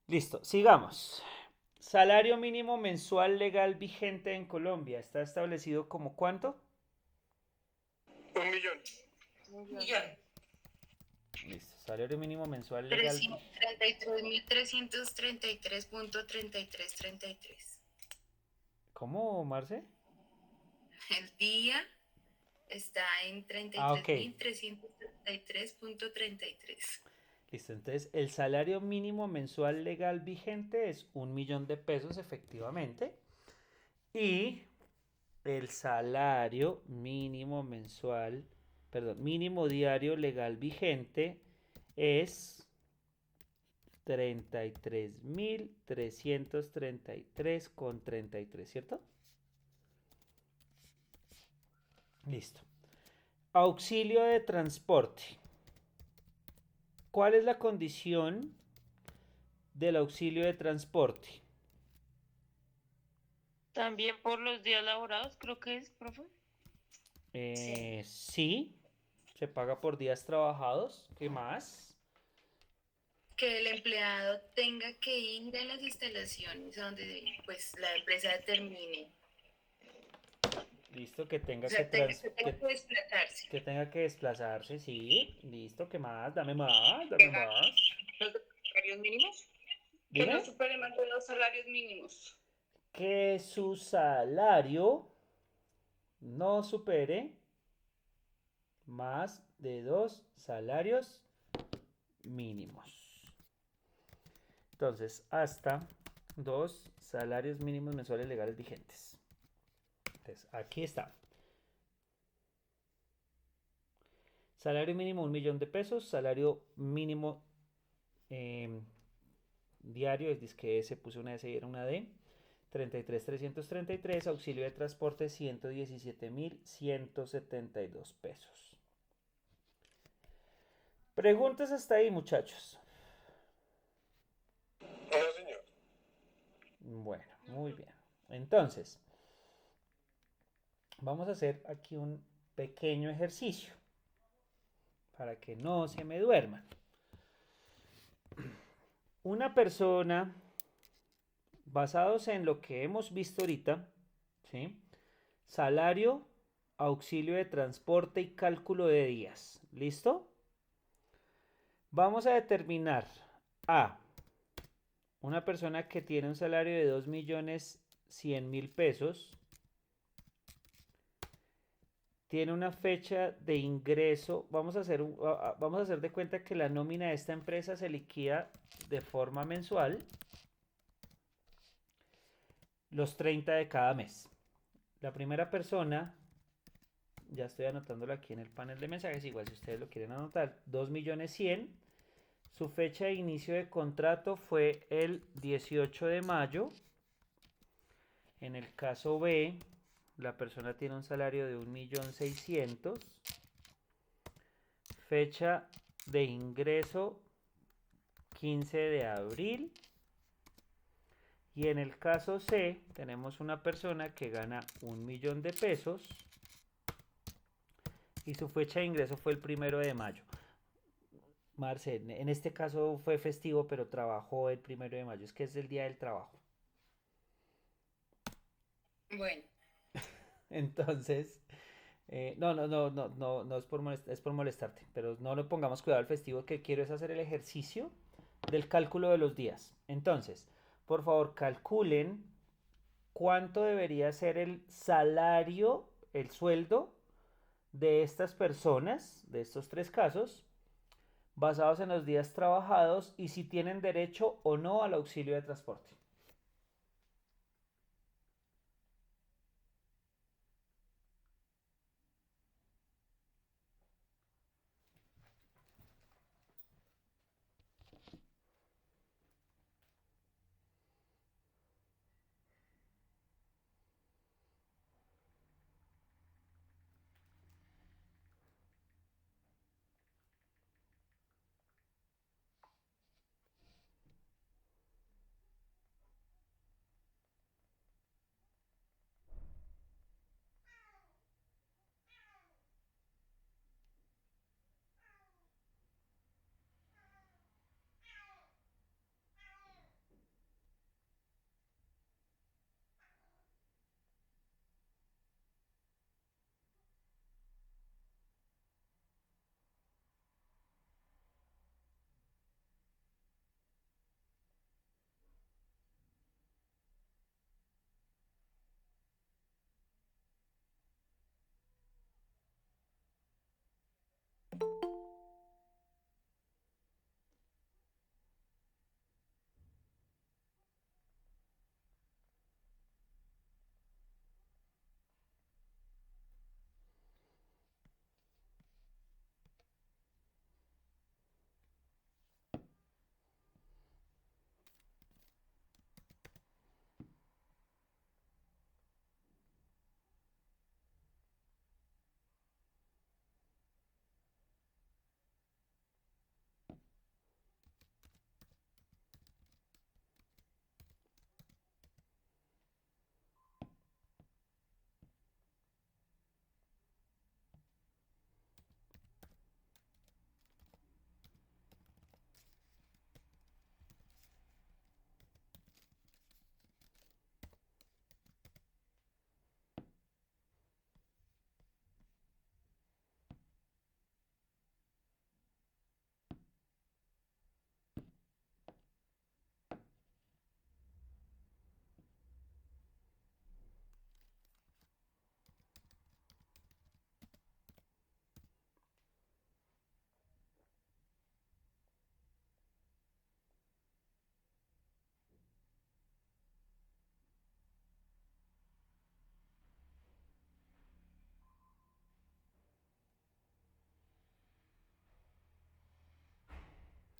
A: listo, sigamos. Salario mínimo mensual legal vigente en Colombia. ¿Está establecido como cuánto?
D: 1 millón.
H: Millón.
A: Listo, salario mínimo mensual legal.
L: 33.333.3333.
A: ¿Cómo, Marce?
L: El día está en
A: Ok.
L: 33.333.33.
A: Listo, entonces el salario mínimo mensual legal vigente es 1.000.000 de pesos efectivamente. Y el salario mínimo mensual, perdón, mínimo diario legal vigente es 33.333,33, ¿cierto? Listo. Auxilio de transporte. ¿Cuál es la condición del auxilio de transporte?
I: También por los días laborados, creo que es, profe.
A: Sí, se paga por días trabajados. ¿Qué más?
L: Que el empleado tenga que ir a las instalaciones donde pues la empresa determine.
A: Listo, que tenga
L: O sea,
A: que
L: desplazarse.
A: que tenga que desplazarse, sí. Listo, ¿qué más? Dame más, dame
K: Llegar.
A: más.
K: ¿Los salarios mínimos? Que
A: Dime.
K: no supere más de 2 salarios mínimos.
A: Que su salario no supere más de 2 salarios mínimos. Entonces, hasta 2 salarios mínimos mensuales legales vigentes. Entonces, aquí está. Salario mínimo 1.000.000 de pesos. Salario mínimo diario, es que S, puse una S y era una D. 33.333. Auxilio de transporte 117.172 pesos. Preguntas hasta ahí, muchachos.
D: No, señor.
A: Bueno, muy bien. Entonces, vamos a hacer aquí un pequeño ejercicio para que no se me duerman. Una persona, basados en lo que hemos visto ahorita, ¿sí? Salario, auxilio de transporte y cálculo de días. ¿Listo? Vamos a determinar a una persona que tiene un salario de 2.100.000 pesos, tiene una fecha de ingreso. Vamos a hacer de cuenta que la nómina de esta empresa se liquida de forma mensual los 30 de cada mes. La primera persona, ya estoy anotándola aquí en el panel de mensajes, igual si ustedes lo quieren anotar, 2.100.000. Su fecha de inicio de contrato fue el 18 de mayo. En el caso B, la persona tiene un salario de 1.600.000. Fecha de ingreso 15 de abril. Y en el caso C, tenemos una persona que gana 1.000.000 de pesos y su fecha de ingreso fue el 1 de mayo. Marce, en este caso fue festivo, pero trabajó el 1 de mayo, es que es el día del trabajo.
L: Bueno,
A: Entonces, no es por molestarte, pero no le pongamos cuidado al festivo, que quiero es hacer el ejercicio del cálculo de los días. Entonces, por favor, calculen cuánto debería ser el salario, el sueldo de estas personas, de estos tres casos, basados en los días trabajados y si tienen derecho o no al auxilio de transporte.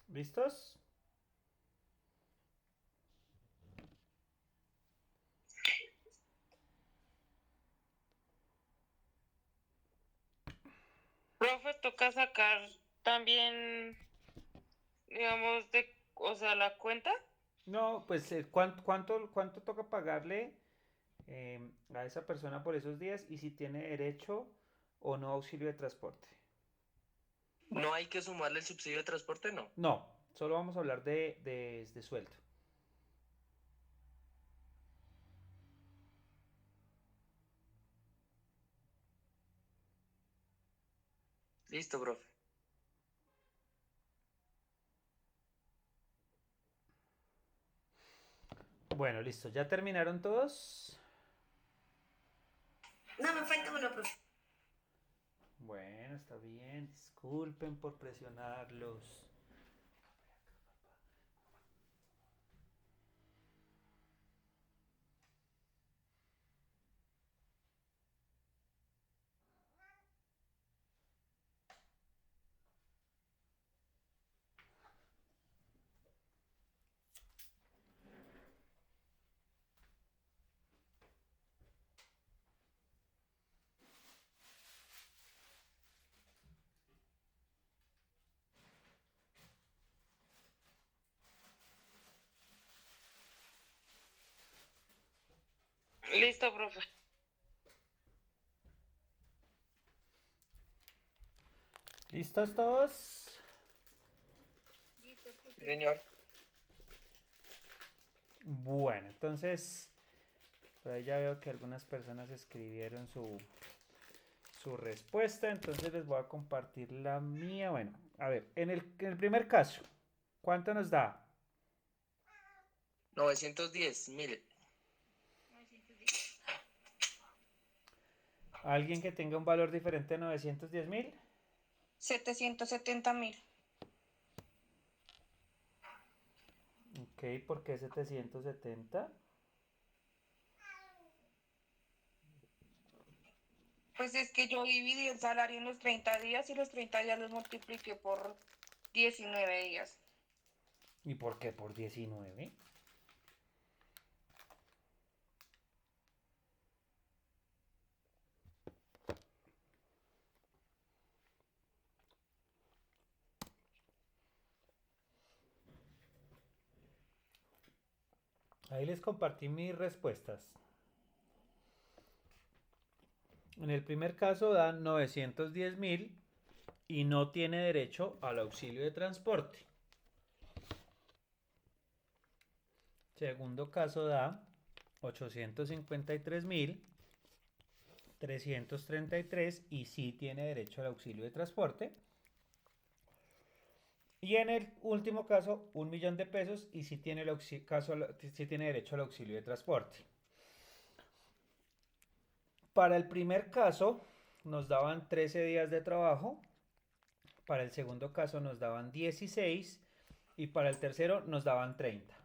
A: ¿Listos?
I: Profe, toca sacar también, digamos, o sea, la cuenta.
A: No, pues cuánto toca pagarle a esa persona por esos días y si tiene derecho o no a auxilio de transporte.
G: ¿No hay que sumarle el subsidio de transporte? No.
A: No, solo vamos a hablar de sueldo.
G: Listo, profe.
A: Bueno, listo. ¿Ya terminaron todos?
H: No, me falta uno, profe.
A: Bueno, está bien. Disculpen por presionarlos.
I: Listo, profe.
A: ¿Listos todos?
G: Señor.
A: Bueno, entonces, por ahí ya veo que algunas personas escribieron su respuesta, entonces les voy a compartir la mía. Bueno, a ver, en el primer caso, ¿cuánto nos da?
G: 910.000.
A: ¿Alguien que tenga un valor diferente de 910.000?
K: 770.000.
A: Ok, ¿por qué 770?
K: Pues es que yo dividí el salario en los 30 días y los 30 días los multipliqué por 19 días.
A: ¿Y por qué por 19? Ahí les compartí mis respuestas. En el primer caso dan 910.000 y no tiene derecho al auxilio de transporte. Segundo caso da 853.333 y sí tiene derecho al auxilio de transporte. Y en el último caso, 1.000.000 de pesos y sí tiene, sí tiene derecho al auxilio de transporte. Para el primer caso nos daban 13 días de trabajo, para el segundo caso nos daban 16 y para el tercero nos daban 30.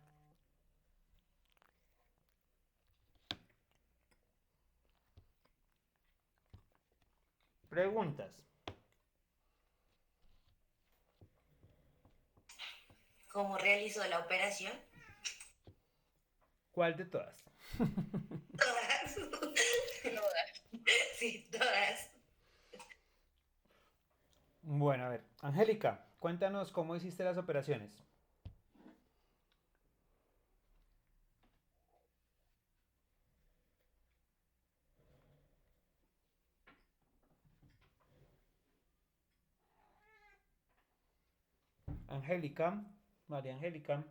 A: Preguntas.
H: ¿Cómo realizó la operación?
A: ¿Cuál de todas?
H: Todas. Sí, todas.
A: Bueno, a ver, Angélica, cuéntanos cómo hiciste las operaciones. Angélica, María Angélica.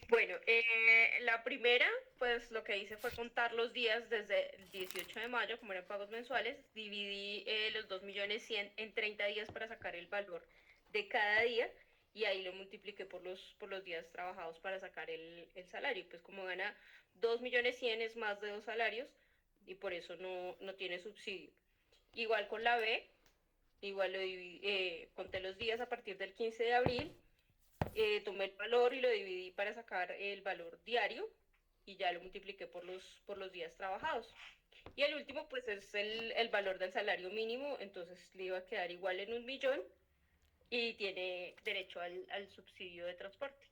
M: Bueno, la primera, pues lo que hice fue contar los días desde el 18 de mayo, como eran pagos mensuales, dividí los 2.100.000 en 30 días para sacar el valor de cada día y ahí lo multipliqué por los días trabajados para sacar el salario. Pues como gana 2.100.000 es más de 2 salarios y por eso no tiene subsidio. Igual con la B, igual conté los días a partir del 15 de abril. Tomé el valor y lo dividí para sacar el valor diario y ya lo multipliqué por los días trabajados. Y el último pues es el valor del salario mínimo, entonces le iba a quedar igual en 1.000.000 y tiene derecho al subsidio de transporte.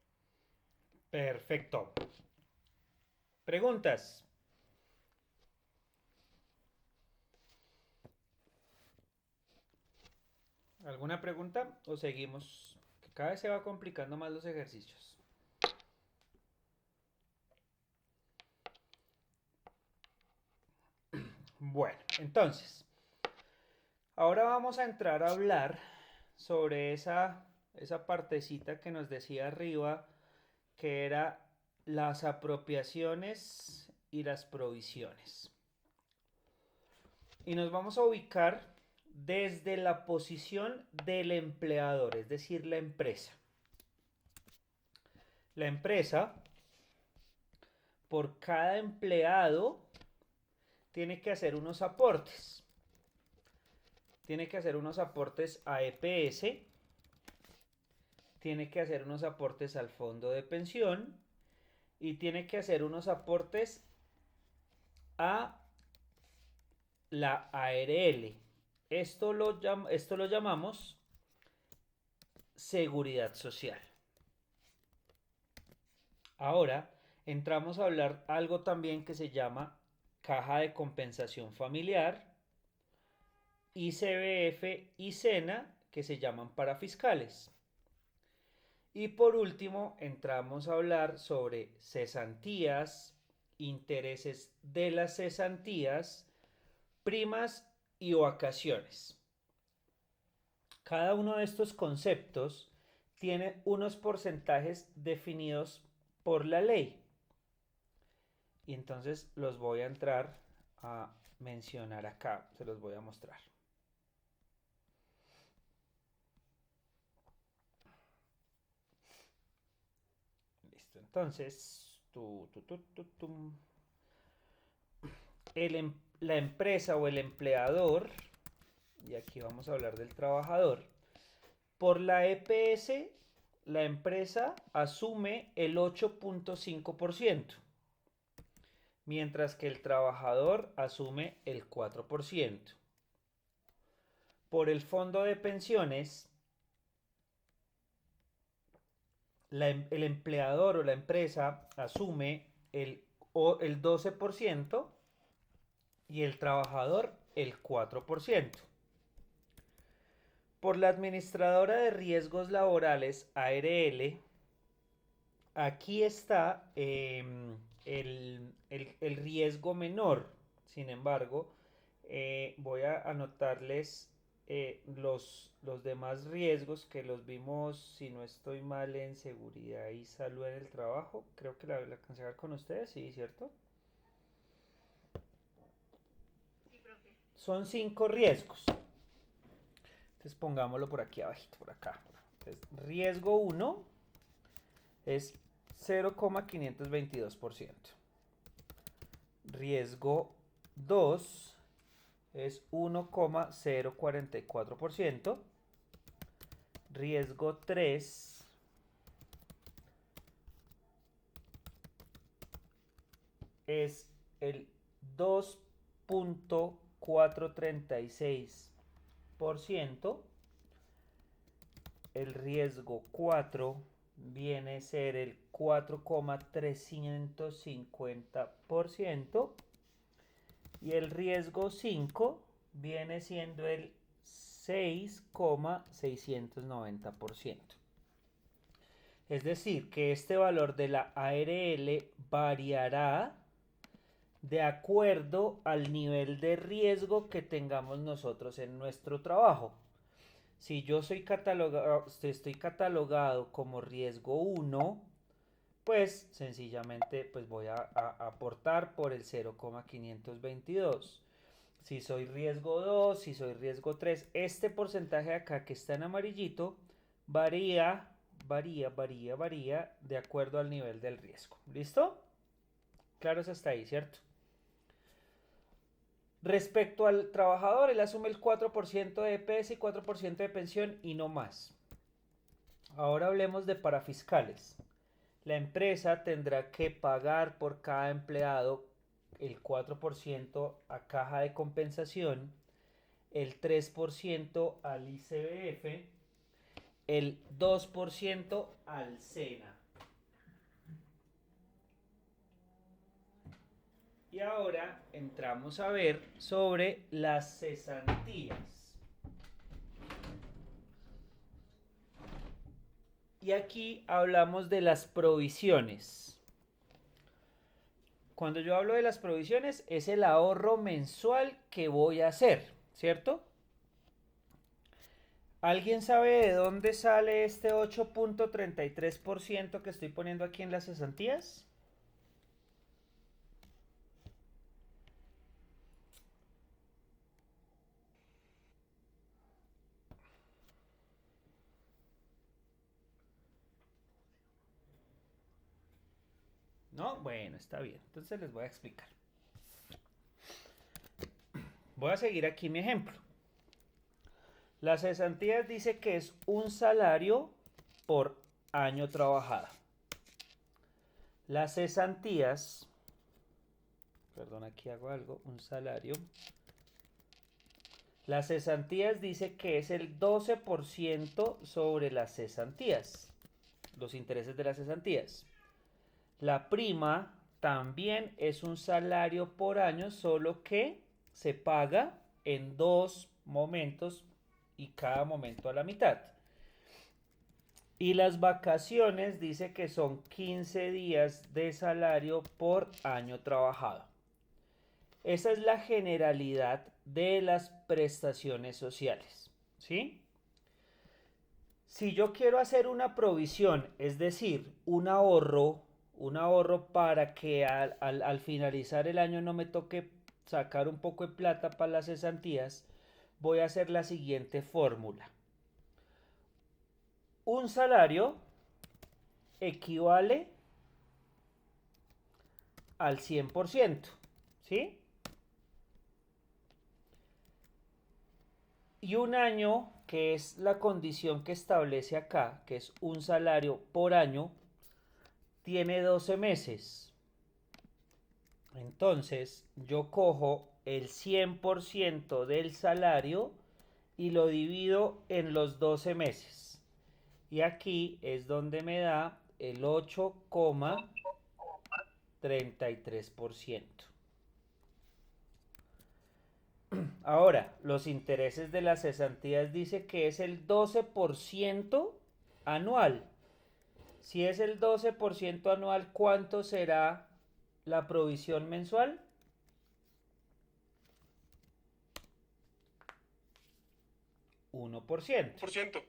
A: Perfecto. Preguntas. ¿Alguna pregunta o seguimos? Que cada vez se va complicando más los ejercicios. Bueno, entonces, ahora vamos a entrar a hablar sobre esa partecita que nos decía arriba, que era las apropiaciones y las provisiones. Y nos vamos a ubicar desde la posición del empleador, es decir, la empresa. La empresa, por cada empleado, tiene que hacer unos aportes. Tiene que hacer unos aportes a EPS, tiene que hacer unos aportes al fondo de pensión y tiene que hacer unos aportes a la ARL. Esto lo llamamos seguridad social. Ahora entramos a hablar algo también que se llama caja de compensación familiar, ICBF y SENA, que se llaman parafiscales. Y por último entramos a hablar sobre cesantías, intereses de las cesantías, primas y vacaciones. Cada uno de estos conceptos tiene unos porcentajes definidos por la ley. Y entonces los voy a entrar a mencionar acá, se los voy a mostrar. Listo, entonces, la empresa o el empleador, y aquí vamos a hablar del trabajador, por la EPS, la empresa asume el 8.5%, mientras que el trabajador asume el 4%. Por el fondo de pensiones, el empleador o la empresa asume el 12% y el trabajador el 4%. Por la administradora de riesgos laborales, ARL, aquí está el riesgo menor. Sin embargo, voy a anotarles los demás riesgos que los vimos, si no estoy mal, en seguridad y salud en el trabajo. Creo que la alcancé a ver con ustedes, sí, ¿cierto?
M: Sí, profe.
A: Son 5 riesgos. Entonces pongámoslo por aquí abajito, por acá. Entonces, riesgo 1 es 0,522%. Riesgo 2 es 1,044%. Riesgo 3 es el 2,436%. El riesgo 4 viene a ser el 4,350%. Y el riesgo 5 viene siendo el 6,690%. Es decir, que este valor de la ARL variará de acuerdo al nivel de riesgo que tengamos nosotros en nuestro trabajo. Si yo estoy catalogado como riesgo 1, pues sencillamente pues voy a aportar por el 0,522. Si soy riesgo 2, si soy riesgo 3, este porcentaje de acá que está en amarillito varía de acuerdo al nivel del riesgo. ¿Listo? Claros hasta ahí, ¿cierto? Respecto al trabajador, él asume el 4% de EPS y 4% de pensión y no más. Ahora hablemos de parafiscales. La empresa tendrá que pagar por cada empleado el 4% a caja de compensación, el 3% al ICBF, el 2% al SENA. Y ahora entramos a ver sobre las cesantías. Y aquí hablamos de las provisiones. Cuando yo hablo de las provisiones, es el ahorro mensual que voy a hacer, ¿cierto? ¿Alguien sabe de dónde sale este 8.33% que estoy poniendo aquí en las cesantías? ¿No? Bueno, está bien. Entonces les voy a explicar. Voy a seguir aquí mi ejemplo. Las cesantías dice que es un salario por año trabajado. Las cesantías, perdón, aquí hago algo, un salario. Las cesantías dice que es el 12% sobre las cesantías, los intereses de las cesantías. La prima también es un salario por año, solo que se paga en 2 momentos y cada momento a la mitad. Y las vacaciones dice que son 15 días de salario por año trabajado. Esa es la generalidad de las prestaciones sociales, ¿sí? Si yo quiero hacer una provisión, es decir, un ahorro para que al finalizar el año no me toque sacar un poco de plata para las cesantías, voy a hacer la siguiente fórmula. Un salario equivale al 100%, ¿sí? Y un año, que es la condición que establece acá, que es un salario por año, tiene 12 meses. Entonces, yo cojo el 100% del salario y lo divido en los 12 meses. Y aquí es donde me da el 8,33%. Ahora, los intereses de las cesantías dice que es el 12% anual. Si es el 12% anual, ¿cuánto será la provisión mensual? ¿1%?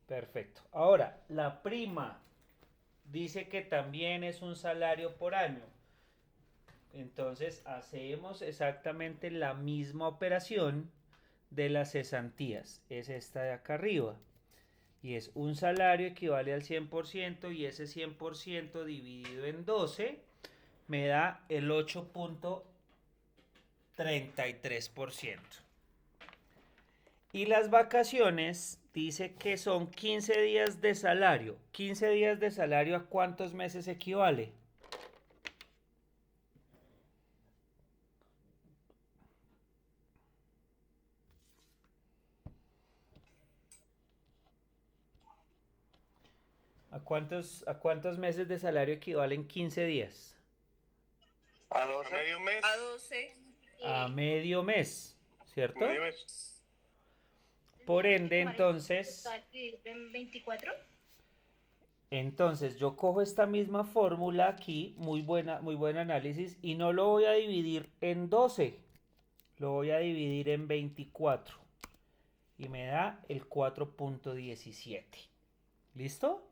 A: Perfecto. Ahora, la prima dice que también es un salario por año. Entonces, hacemos exactamente la misma operación de las cesantías. Es esta de acá arriba. Y es un salario equivale al 100% y ese 100% dividido en 12 me da el 8,33%. Y las vacaciones dice que son 15 días de salario. 15 días de salario, ¿a cuántos meses equivale? ¿A cuántos meses de salario equivalen 15 días?
D: ¿A 12? ¿A medio mes?
E: A 12.
A: A medio mes, ¿cierto?
D: Medio mes.
A: Por ende, entonces,
F: ¿En 24?
A: entonces yo cojo esta misma fórmula aquí, muy buen análisis, y no lo voy a dividir en 12, lo voy a dividir en 24. Y me da el 4,17. ¿Listo?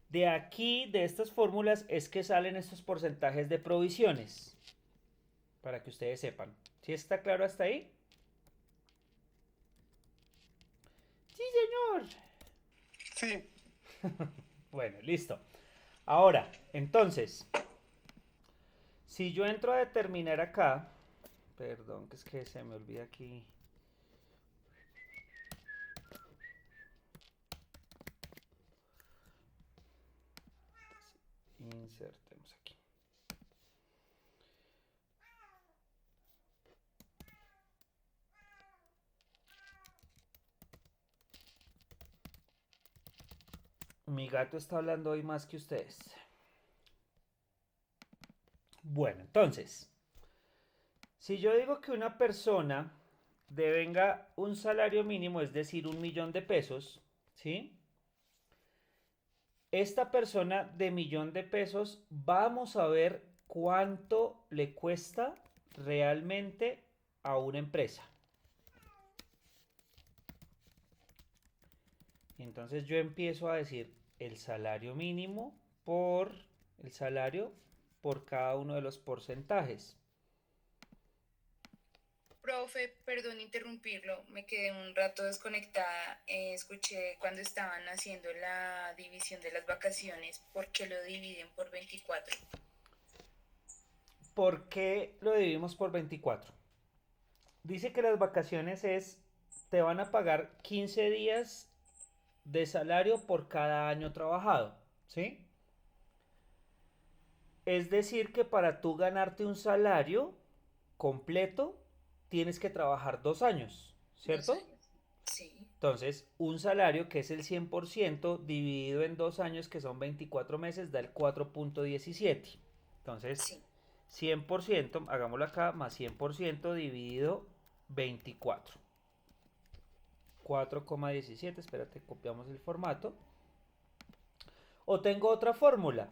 A: De aquí, de estas fórmulas, es que salen estos porcentajes de provisiones. Para que ustedes sepan. ¿Sí está claro hasta ahí? Sí, señor.
D: Sí.
A: Bueno, listo. Ahora, entonces, si yo entro a determinar acá, perdón, que es que se me olvida aquí. Insertemos aquí. Mi gato está hablando hoy más que ustedes. Bueno, entonces, si yo digo que una persona devenga un salario mínimo, es decir, 1.000.000 de pesos, ¿sí? Esta persona de 1.000.000 de pesos, vamos a ver cuánto le cuesta realmente a una empresa. Entonces yo empiezo a decir el salario mínimo por el salario por cada uno de los porcentajes.
L: Profe, perdón interrumpirlo, me quedé un rato desconectada. Escuché cuando estaban haciendo la división de las vacaciones, ¿por qué lo dividen por 24?
A: ¿Por qué lo dividimos por 24? Dice que las vacaciones te van a pagar 15 días de salario por cada año trabajado, ¿sí? Es decir que para tú ganarte un salario completo, tienes que trabajar 2 años, ¿cierto?
L: 2 años. Sí.
A: Entonces, un salario que es el 100% dividido en 2 años, que son 24 meses, da el 4,17. Entonces,
L: Sí.
A: 100%, hagámoslo acá, más 100% dividido 24. 4,17. Espérate, copiamos el formato. O tengo otra fórmula.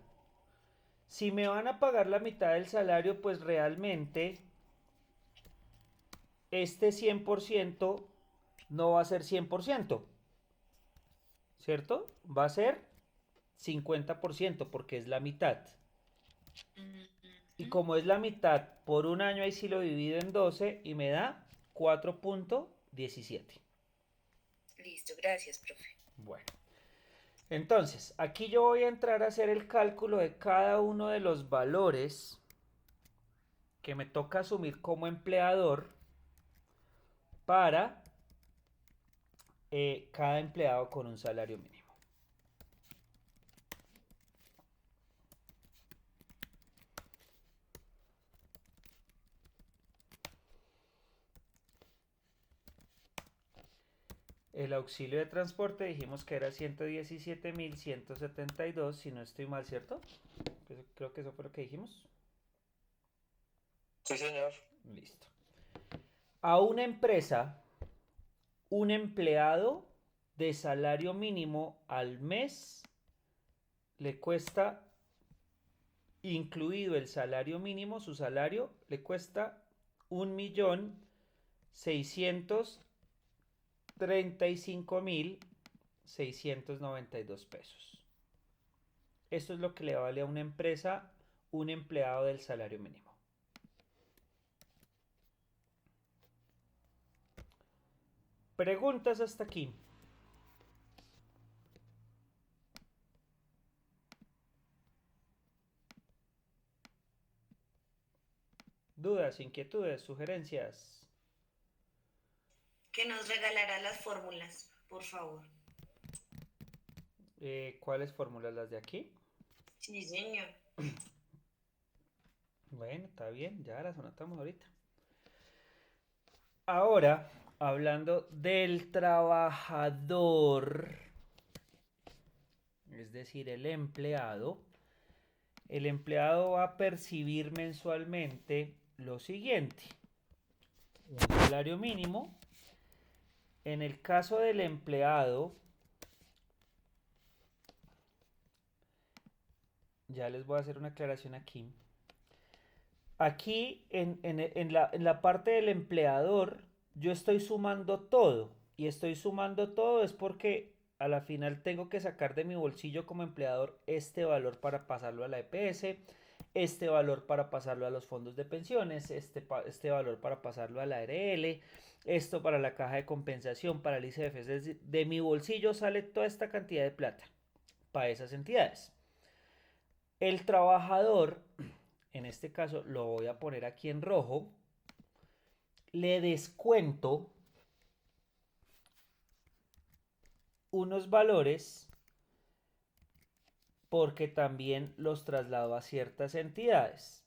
A: Si me van a pagar la mitad del salario, pues realmente este 100% no va a ser 100%, ¿cierto? Va a ser 50% porque es la mitad. Y como es la mitad por un año, ahí sí lo divido en 12 y me da 4,17.
L: Listo, gracias, profe.
A: Bueno, entonces aquí yo voy a entrar a hacer el cálculo de cada uno de los valores que me toca asumir como empleador para cada empleado con un salario mínimo. El auxilio de transporte dijimos que era 117.172, si no estoy mal, ¿cierto? Creo que eso fue lo que dijimos.
G: Sí, señor.
A: Listo. A una empresa, un empleado de salario mínimo al mes le cuesta, incluido el salario mínimo, su salario le cuesta 1.635.692 pesos. Esto es lo que le vale a una empresa un empleado del salario mínimo. Preguntas hasta aquí. Dudas, inquietudes, sugerencias.
H: Que nos regalará las fórmulas, por favor.
A: ¿Cuáles fórmulas? ¿Las de aquí?
H: Sí, señor.
A: Bueno, está bien, ya las anotamos ahorita. Ahora, hablando del trabajador, es decir, el empleado va a percibir mensualmente lo siguiente: un salario mínimo. En el caso del empleado, ya les voy a hacer una aclaración aquí. Aquí en la parte del empleador, yo estoy sumando todo. Y estoy sumando todo es porque a la final tengo que sacar de mi bolsillo como empleador este valor para pasarlo a la EPS, este valor para pasarlo a los fondos de pensiones, este valor para pasarlo a la ARL, esto para la caja de compensación, para el ICF. Es decir, de mi bolsillo sale toda esta cantidad de plata para esas entidades. El trabajador, en este caso lo voy a poner aquí en rojo, le descuento unos valores porque también los traslado a ciertas entidades.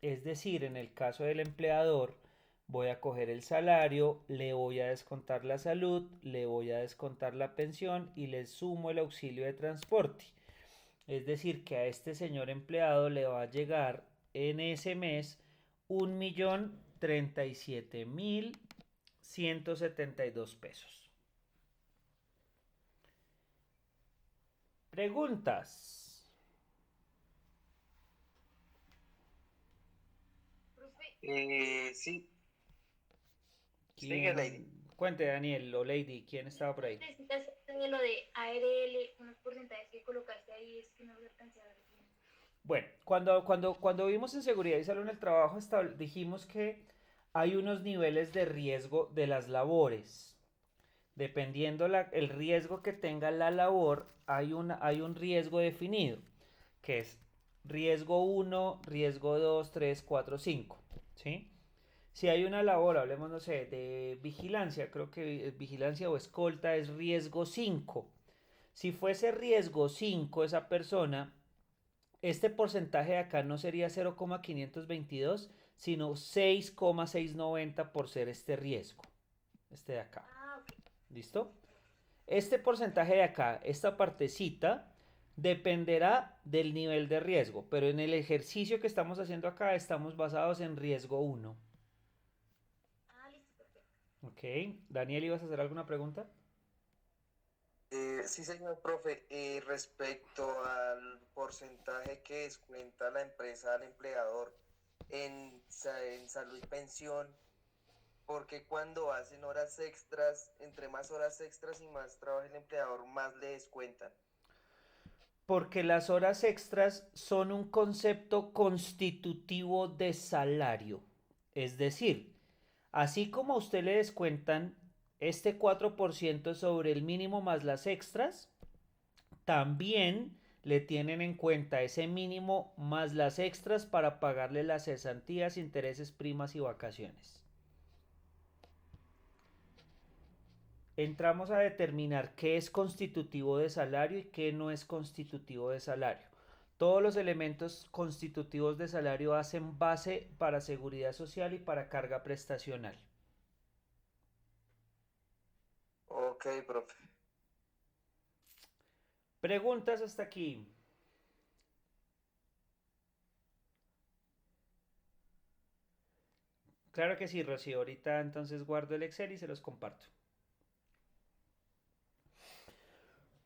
A: Es decir, en el caso del empleador, voy a coger el salario, le voy a descontar la salud, le voy a descontar la pensión y le sumo el auxilio de transporte. Es decir, que a este señor empleado le va a llegar en ese mes 1.037.172 pesos. Preguntas.
G: Sí.
A: ¿Quién?
G: Sigue, Lady.
A: Cuente, Daniel o Lady, ¿quién estaba por ahí?
F: Necesitas lo de ARL, unos porcentajes que colocaste ahí, es que no lo alcancé a ver bien.
A: Bueno, cuando vimos en seguridad y salud en el trabajo, dijimos que hay unos niveles de riesgo de las labores. Dependiendo el riesgo que tenga la labor, hay un riesgo definido, que es riesgo 1, riesgo 2, 3, 4, 5, ¿sí? Si hay una labor, hablemos, no sé, de vigilancia, creo que vigilancia o escolta es riesgo 5. Si fuese riesgo 5 esa persona, este porcentaje de acá no sería 0,522, sino 6,690 por ser este riesgo, este de acá. ¿Listo? Este porcentaje de acá, esta partecita, dependerá del nivel de riesgo, pero en el ejercicio que estamos haciendo acá estamos basados en riesgo 1.
F: Ah, listo, perfecto.
A: Ok, Daniel, ¿ibas a hacer alguna pregunta?
G: Sí, señor profe. Respecto al porcentaje que descuenta la empresa al empleador en salud y pensión, porque cuando hacen horas extras, entre más horas extras y más trabaja el empleador, más le descuentan?
A: Porque las horas extras son un concepto constitutivo de salario. Es decir, así como a usted le descuentan este 4% sobre el mínimo más las extras, también le tienen en cuenta ese mínimo más las extras para pagarle las cesantías, intereses, primas y vacaciones. Entramos a determinar qué es constitutivo de salario y qué no es constitutivo de salario. Todos los elementos constitutivos de salario hacen base para seguridad social y para carga prestacional.
G: Ok, profe.
A: Preguntas hasta aquí. Claro que sí, Rocío. Ahorita entonces guardo el Excel y se los comparto.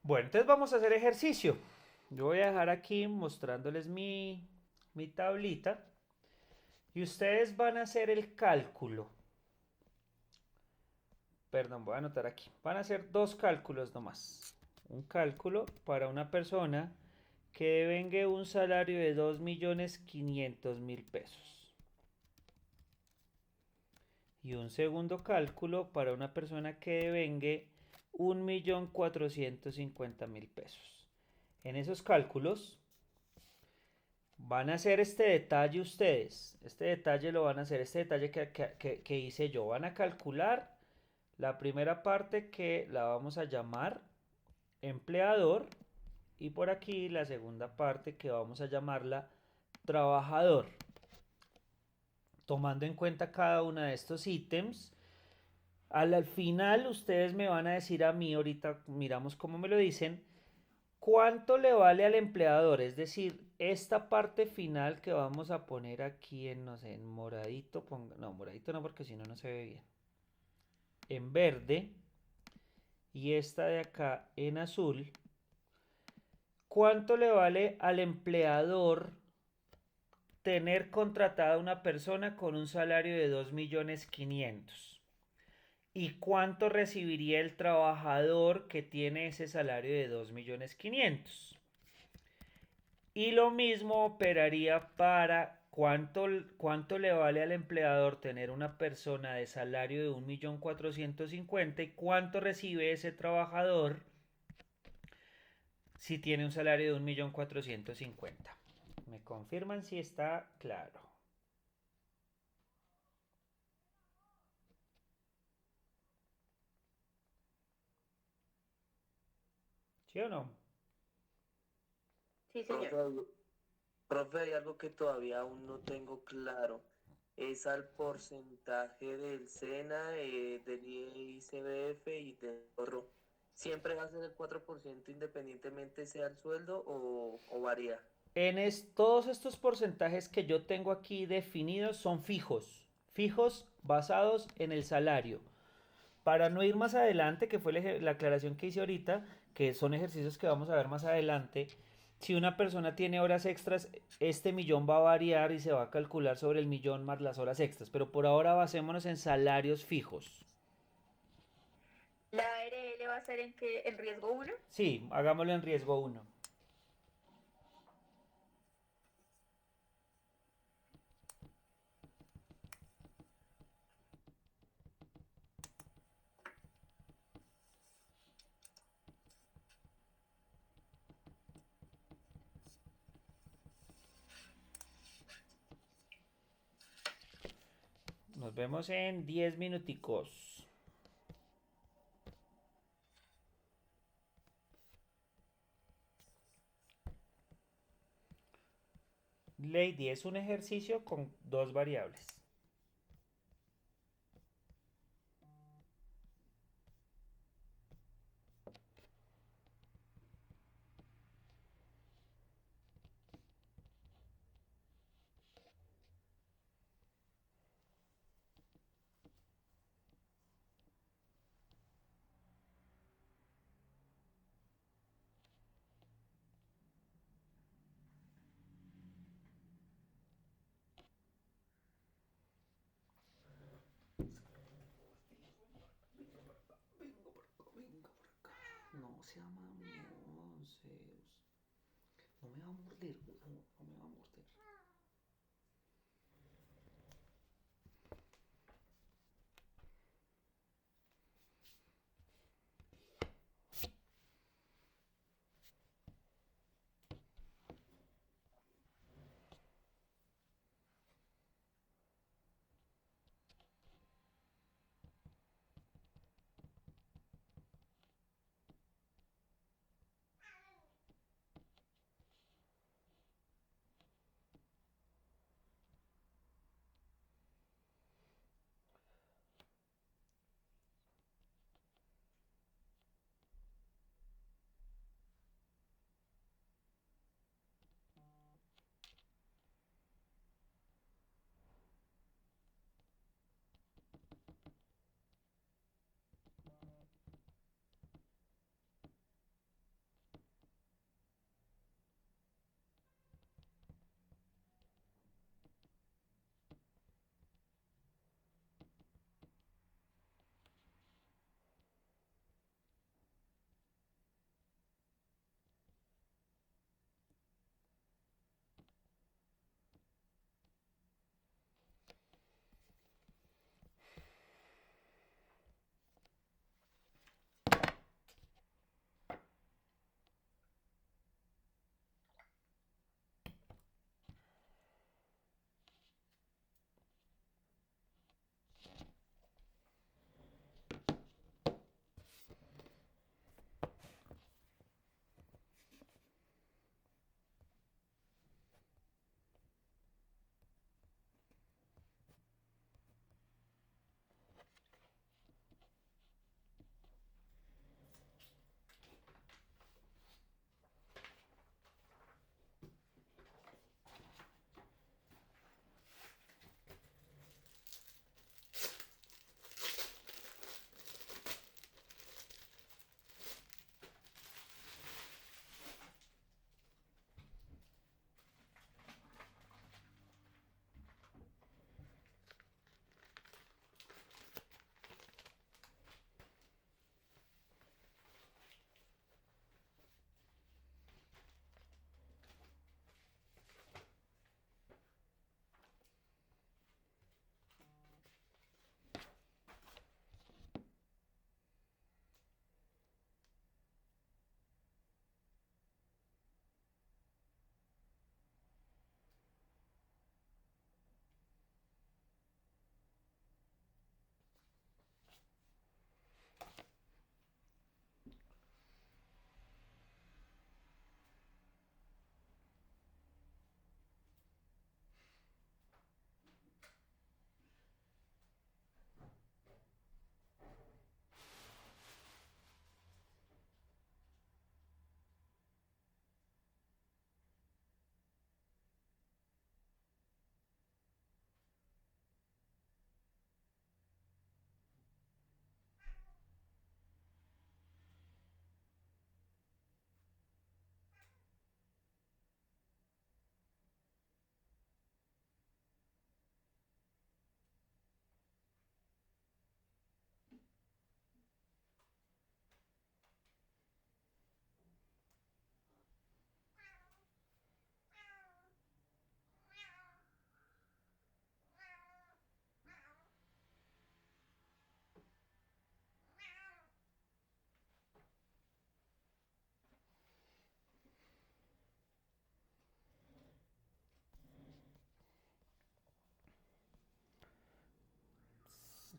A: Bueno, entonces vamos a hacer ejercicio. Yo voy a dejar aquí mostrándoles mi tablita y ustedes van a hacer el cálculo. Perdón, voy a anotar aquí. Van a hacer dos cálculos nomás. Un cálculo para una persona que devengue un salario de 2.500.000 pesos. Y un segundo cálculo para una persona que devengue 1.450.000 pesos. En esos cálculos van a hacer este detalle ustedes. Este detalle lo van a hacer, este detalle que hice yo. Van a calcular la primera parte que la vamos a llamar empleador y por aquí la segunda parte que vamos a llamarla trabajador. Tomando en cuenta cada uno de estos ítems, al final ustedes me van a decir a mí, ahorita miramos cómo me lo dicen, cuánto le vale al empleador. Es decir, esta parte final que vamos a poner aquí en, no sé, en moradito, no, moradito no porque si no, no se ve bien. En verde y esta de acá en azul. ¿Cuánto le vale al empleador tener contratada a una persona con un salario de 2.500.000? ¿Y cuánto recibiría el trabajador que tiene ese salario de 2.500.000? Y lo mismo operaría para cuánto le vale al empleador tener una persona de salario de 1.450.000 y cuánto recibe ese trabajador si tiene un salario de 1.450.000. ¿Me confirman si está claro? ¿Sí o no?
M: Sí, señor.
G: Profe, hay algo que todavía aún no tengo claro. Es al porcentaje del SENA, del ICBF y del ahorro. ¿Siempre va a ser el 4% independientemente sea el sueldo o varía?
A: Todos estos porcentajes que yo tengo aquí definidos son fijos, fijos basados en el salario. Para no ir más adelante, que fue la aclaración que hice ahorita, que son ejercicios que vamos a ver más adelante, si una persona tiene horas extras, este millón va a variar y se va a calcular sobre el millón más las horas extras. Pero por ahora basémonos en salarios fijos.
M: ¿La ARL va a ser en qué? ¿En riesgo 1?
A: Sí, hagámoslo en riesgo 1. Nos vemos en 10 minuticos. Lady es un ejercicio con dos variables. No sea mamón, Zeus. No me va a morder, no me va a morder.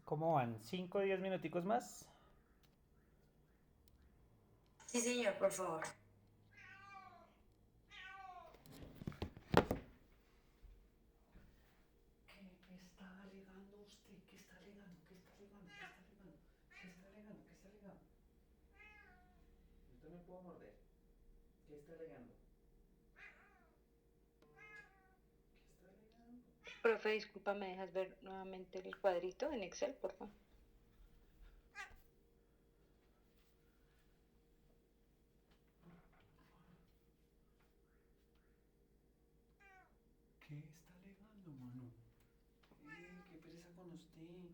A: ¿Cómo van? ¿5 o 10 minuticos más?
H: Sí, señor, por favor.
A: ¿Qué está alegando usted? ¿Qué está alegando? ¿Qué está alegando? ¿Qué está alegando? ¿Qué está alegando? ¿Qué está alegando? Yo también puedo morder. ¿Qué está alegando? ¿Qué está alegando?
J: Profe, disculpa, ¿me dejas ver nuevamente el cuadrito en Excel, por favor?
A: ¿Qué está alegando, mano? ¿Qué pereza con usted?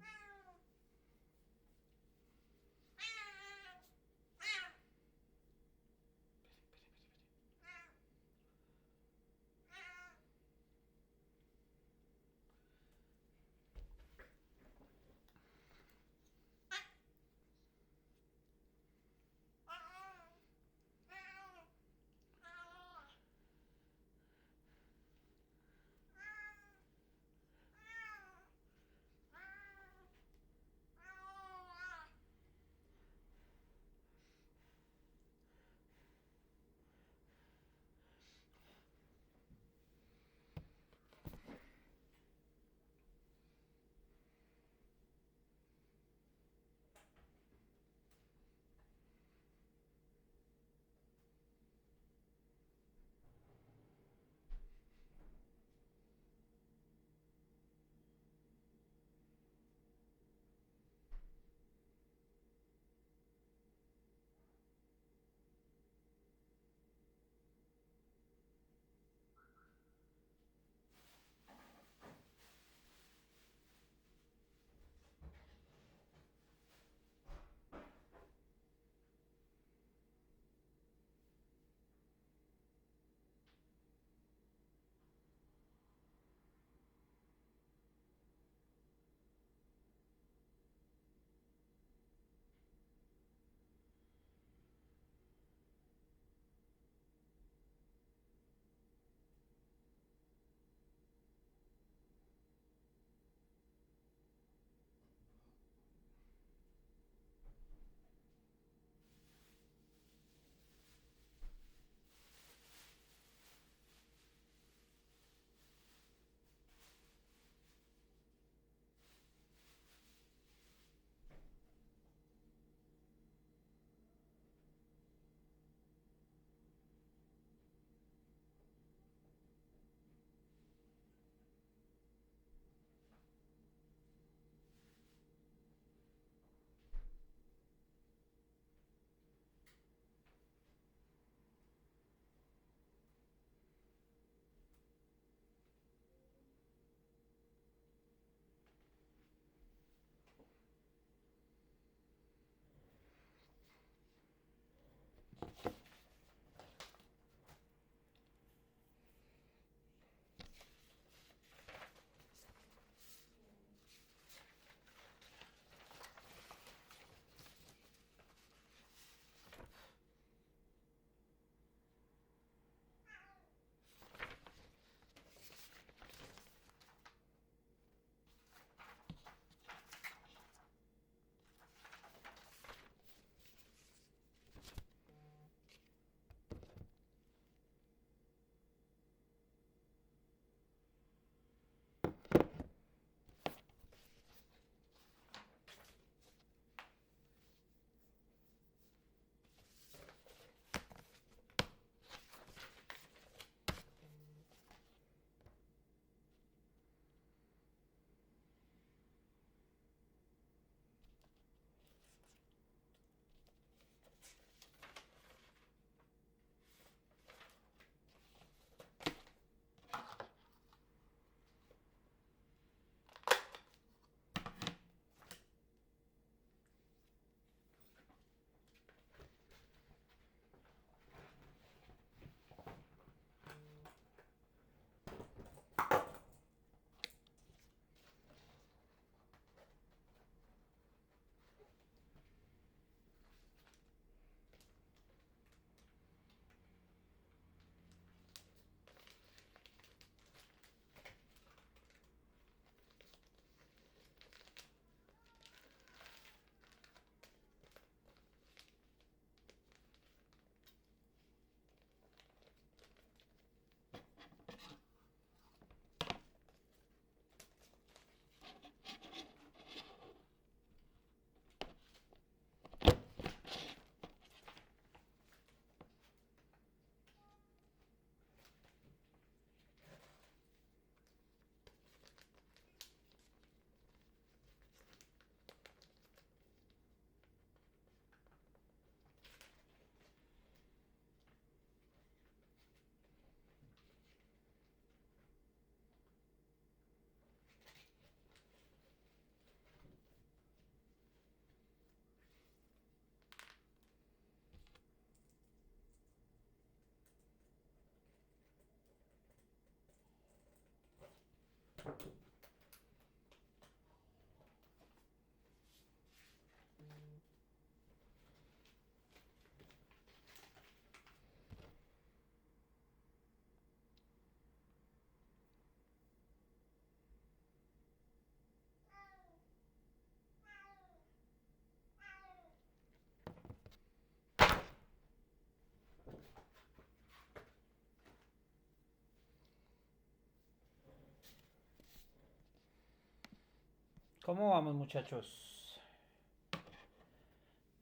A: ¿Cómo vamos, muchachos?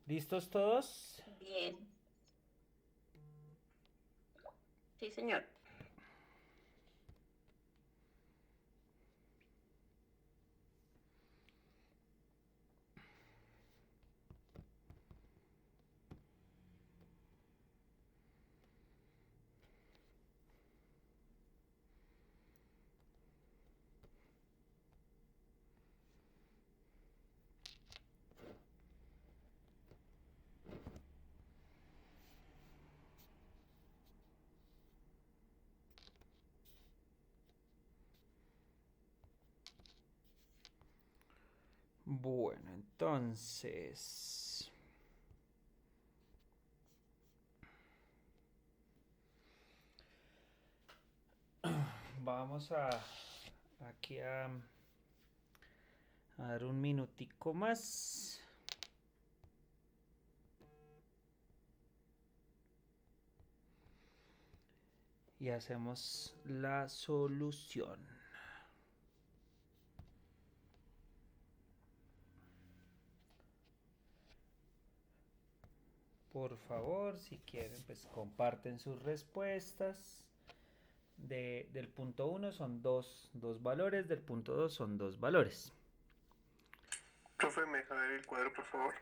A: ¿Listos todos?
M: Bien. Sí, señor.
A: Bueno, entonces... Vamos aquí a dar un minutico más. Y hacemos la solución. Por favor, si quieren, pues comparten sus respuestas. Del punto 1 son dos valores, del punto 2 son 2 valores.
D: Profe, ¿me deja ver el cuadro, por favor?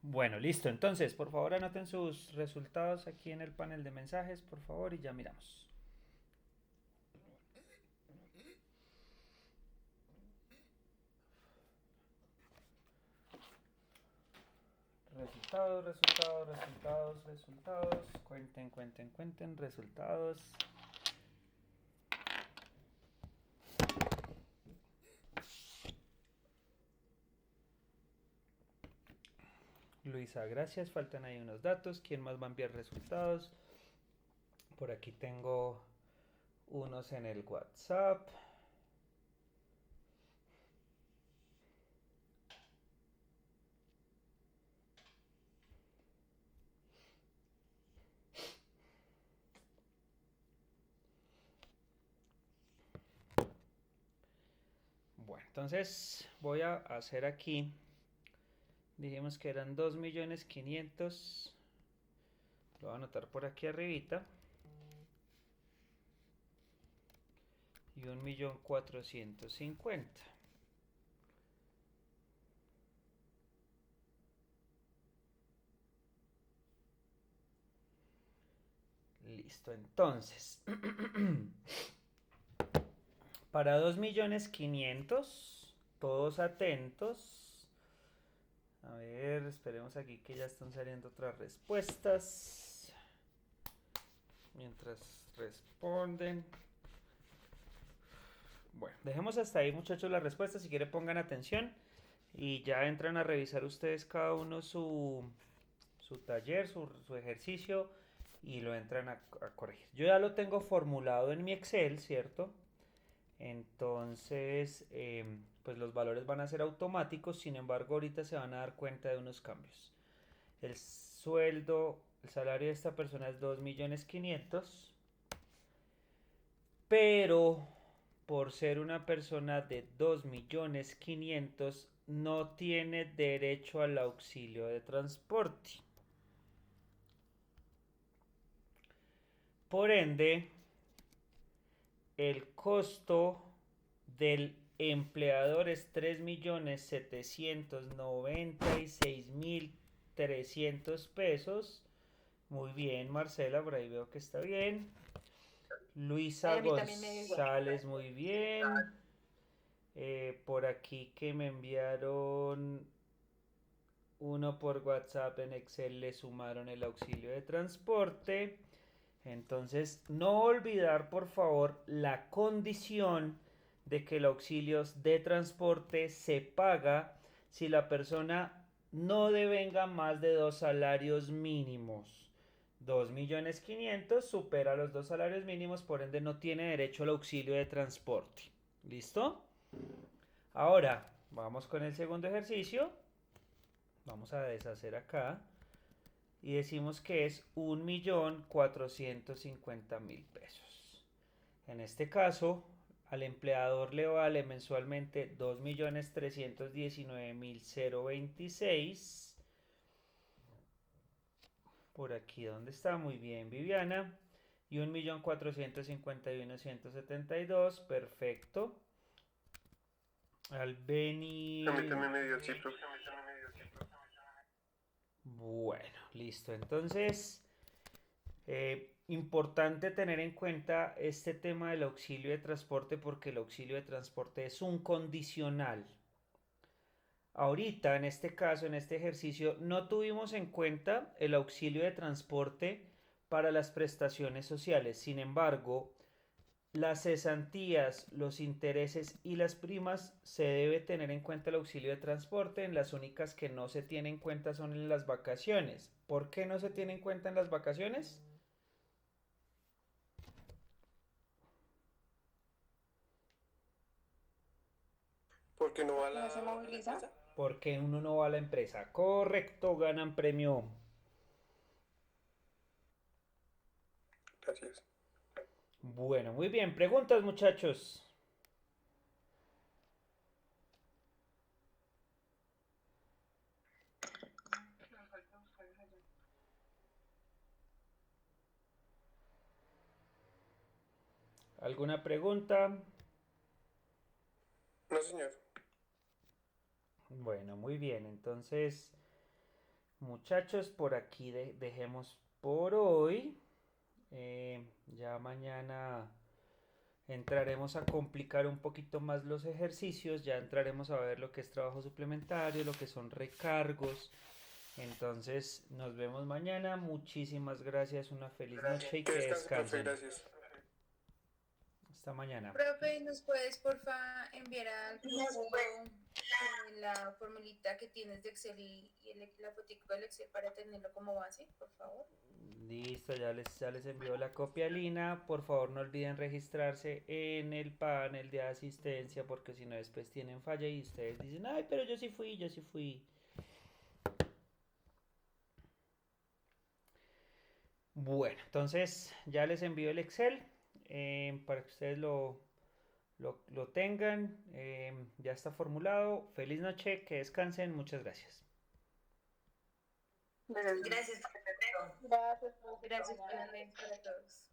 A: Bueno, listo. Entonces, por favor, anoten sus resultados aquí en el panel de mensajes, por favor, y ya miramos. Resultados. Cuenten, resultados. Luisa, gracias. Faltan ahí unos datos. ¿Quién más va a enviar resultados? Por aquí tengo unos en el WhatsApp. Bueno, entonces voy a hacer aquí. Dijimos que eran 2.500.000. Lo voy a anotar por aquí arribita. Y 1.450.000. Listo, entonces. Para 2.500.000, todos atentos. A ver, esperemos aquí que ya están saliendo otras respuestas. Mientras responden. Bueno, dejemos hasta ahí, muchachos, las respuestas. Si quieren, pongan atención. Y ya entran a revisar ustedes cada uno su taller, su ejercicio. Y lo entran a corregir. Yo ya lo tengo formulado en mi Excel, ¿cierto? Entonces, pues los valores van a ser automáticos. Sin embargo, ahorita se van a dar cuenta de unos cambios. sueldo, el salario de esta persona es 2.500.000, pero por ser una persona de 2.500.000 no tiene derecho al auxilio de transporte. Por ende, el costo del empleador es 3.796.300 pesos. Muy bien, Marcela, por ahí veo que está bien. Luisa
J: A mí también me dio igual.
A: González, muy bien. Por aquí que me enviaron uno por WhatsApp, en Excel le sumaron el auxilio de transporte. Entonces, no olvidar, por favor, la condición de que el auxilio de transporte se paga si la persona no devenga más de 2 salarios mínimos. 2.500.000 supera los 2 salarios mínimos, por ende no tiene derecho al auxilio de transporte. ¿Listo? Ahora, vamos con el segundo ejercicio. Vamos a deshacer acá. Y decimos que es 1.450.000 pesos. En este caso, al empleador le vale mensualmente 2.319.026. Por aquí donde está, muy bien, Viviana. Y 1.451.172, perfecto. Al Beni.
D: A mí también me dio, sí, profe.
A: Bueno, listo. Entonces, importante tener en cuenta este tema del auxilio de transporte, porque el auxilio de transporte es un condicional. Ahorita, en este caso, en este ejercicio, no tuvimos en cuenta el auxilio de transporte para las prestaciones sociales. Sin embargo, las cesantías, los intereses y las primas se debe tener en cuenta el auxilio de transporte. En las únicas que no se tienen en cuenta son en las vacaciones. ¿Por qué no se tiene en cuenta en las vacaciones?
D: Porque no va
K: ¿No se moviliza?
A: Porque uno no va a la empresa. Correcto, ganan premio.
D: Gracias.
A: Bueno, muy bien. Preguntas, muchachos. ¿Alguna pregunta?
D: No, señor.
A: Bueno, muy bien. Entonces, muchachos, por aquí dejemos por hoy. Ya mañana entraremos a complicar un poquito más los ejercicios. Ya entraremos a ver lo que es trabajo suplementario, lo que son recargos. Entonces, nos vemos mañana. Muchísimas gracias. Una feliz noche y que descansen.
D: Gracias.
A: Hasta mañana.
L: Profe, ¿nos puedes porfa enviar al grupo la formulita que tienes de Excel y la fotico del Excel para tenerlo como base, por favor?
A: Listo, ya les envío la copia, Lina. Por favor, no olviden registrarse en el panel de asistencia, porque si no después tienen falla y ustedes dicen, ay, pero yo sí fui. Bueno, entonces ya les envío el Excel para que ustedes lo tengan. Ya está formulado. Feliz noche, que descansen. Muchas gracias.
H: Gracias.
K: Gracias, profe.
L: Gracias, buenas noches para todos.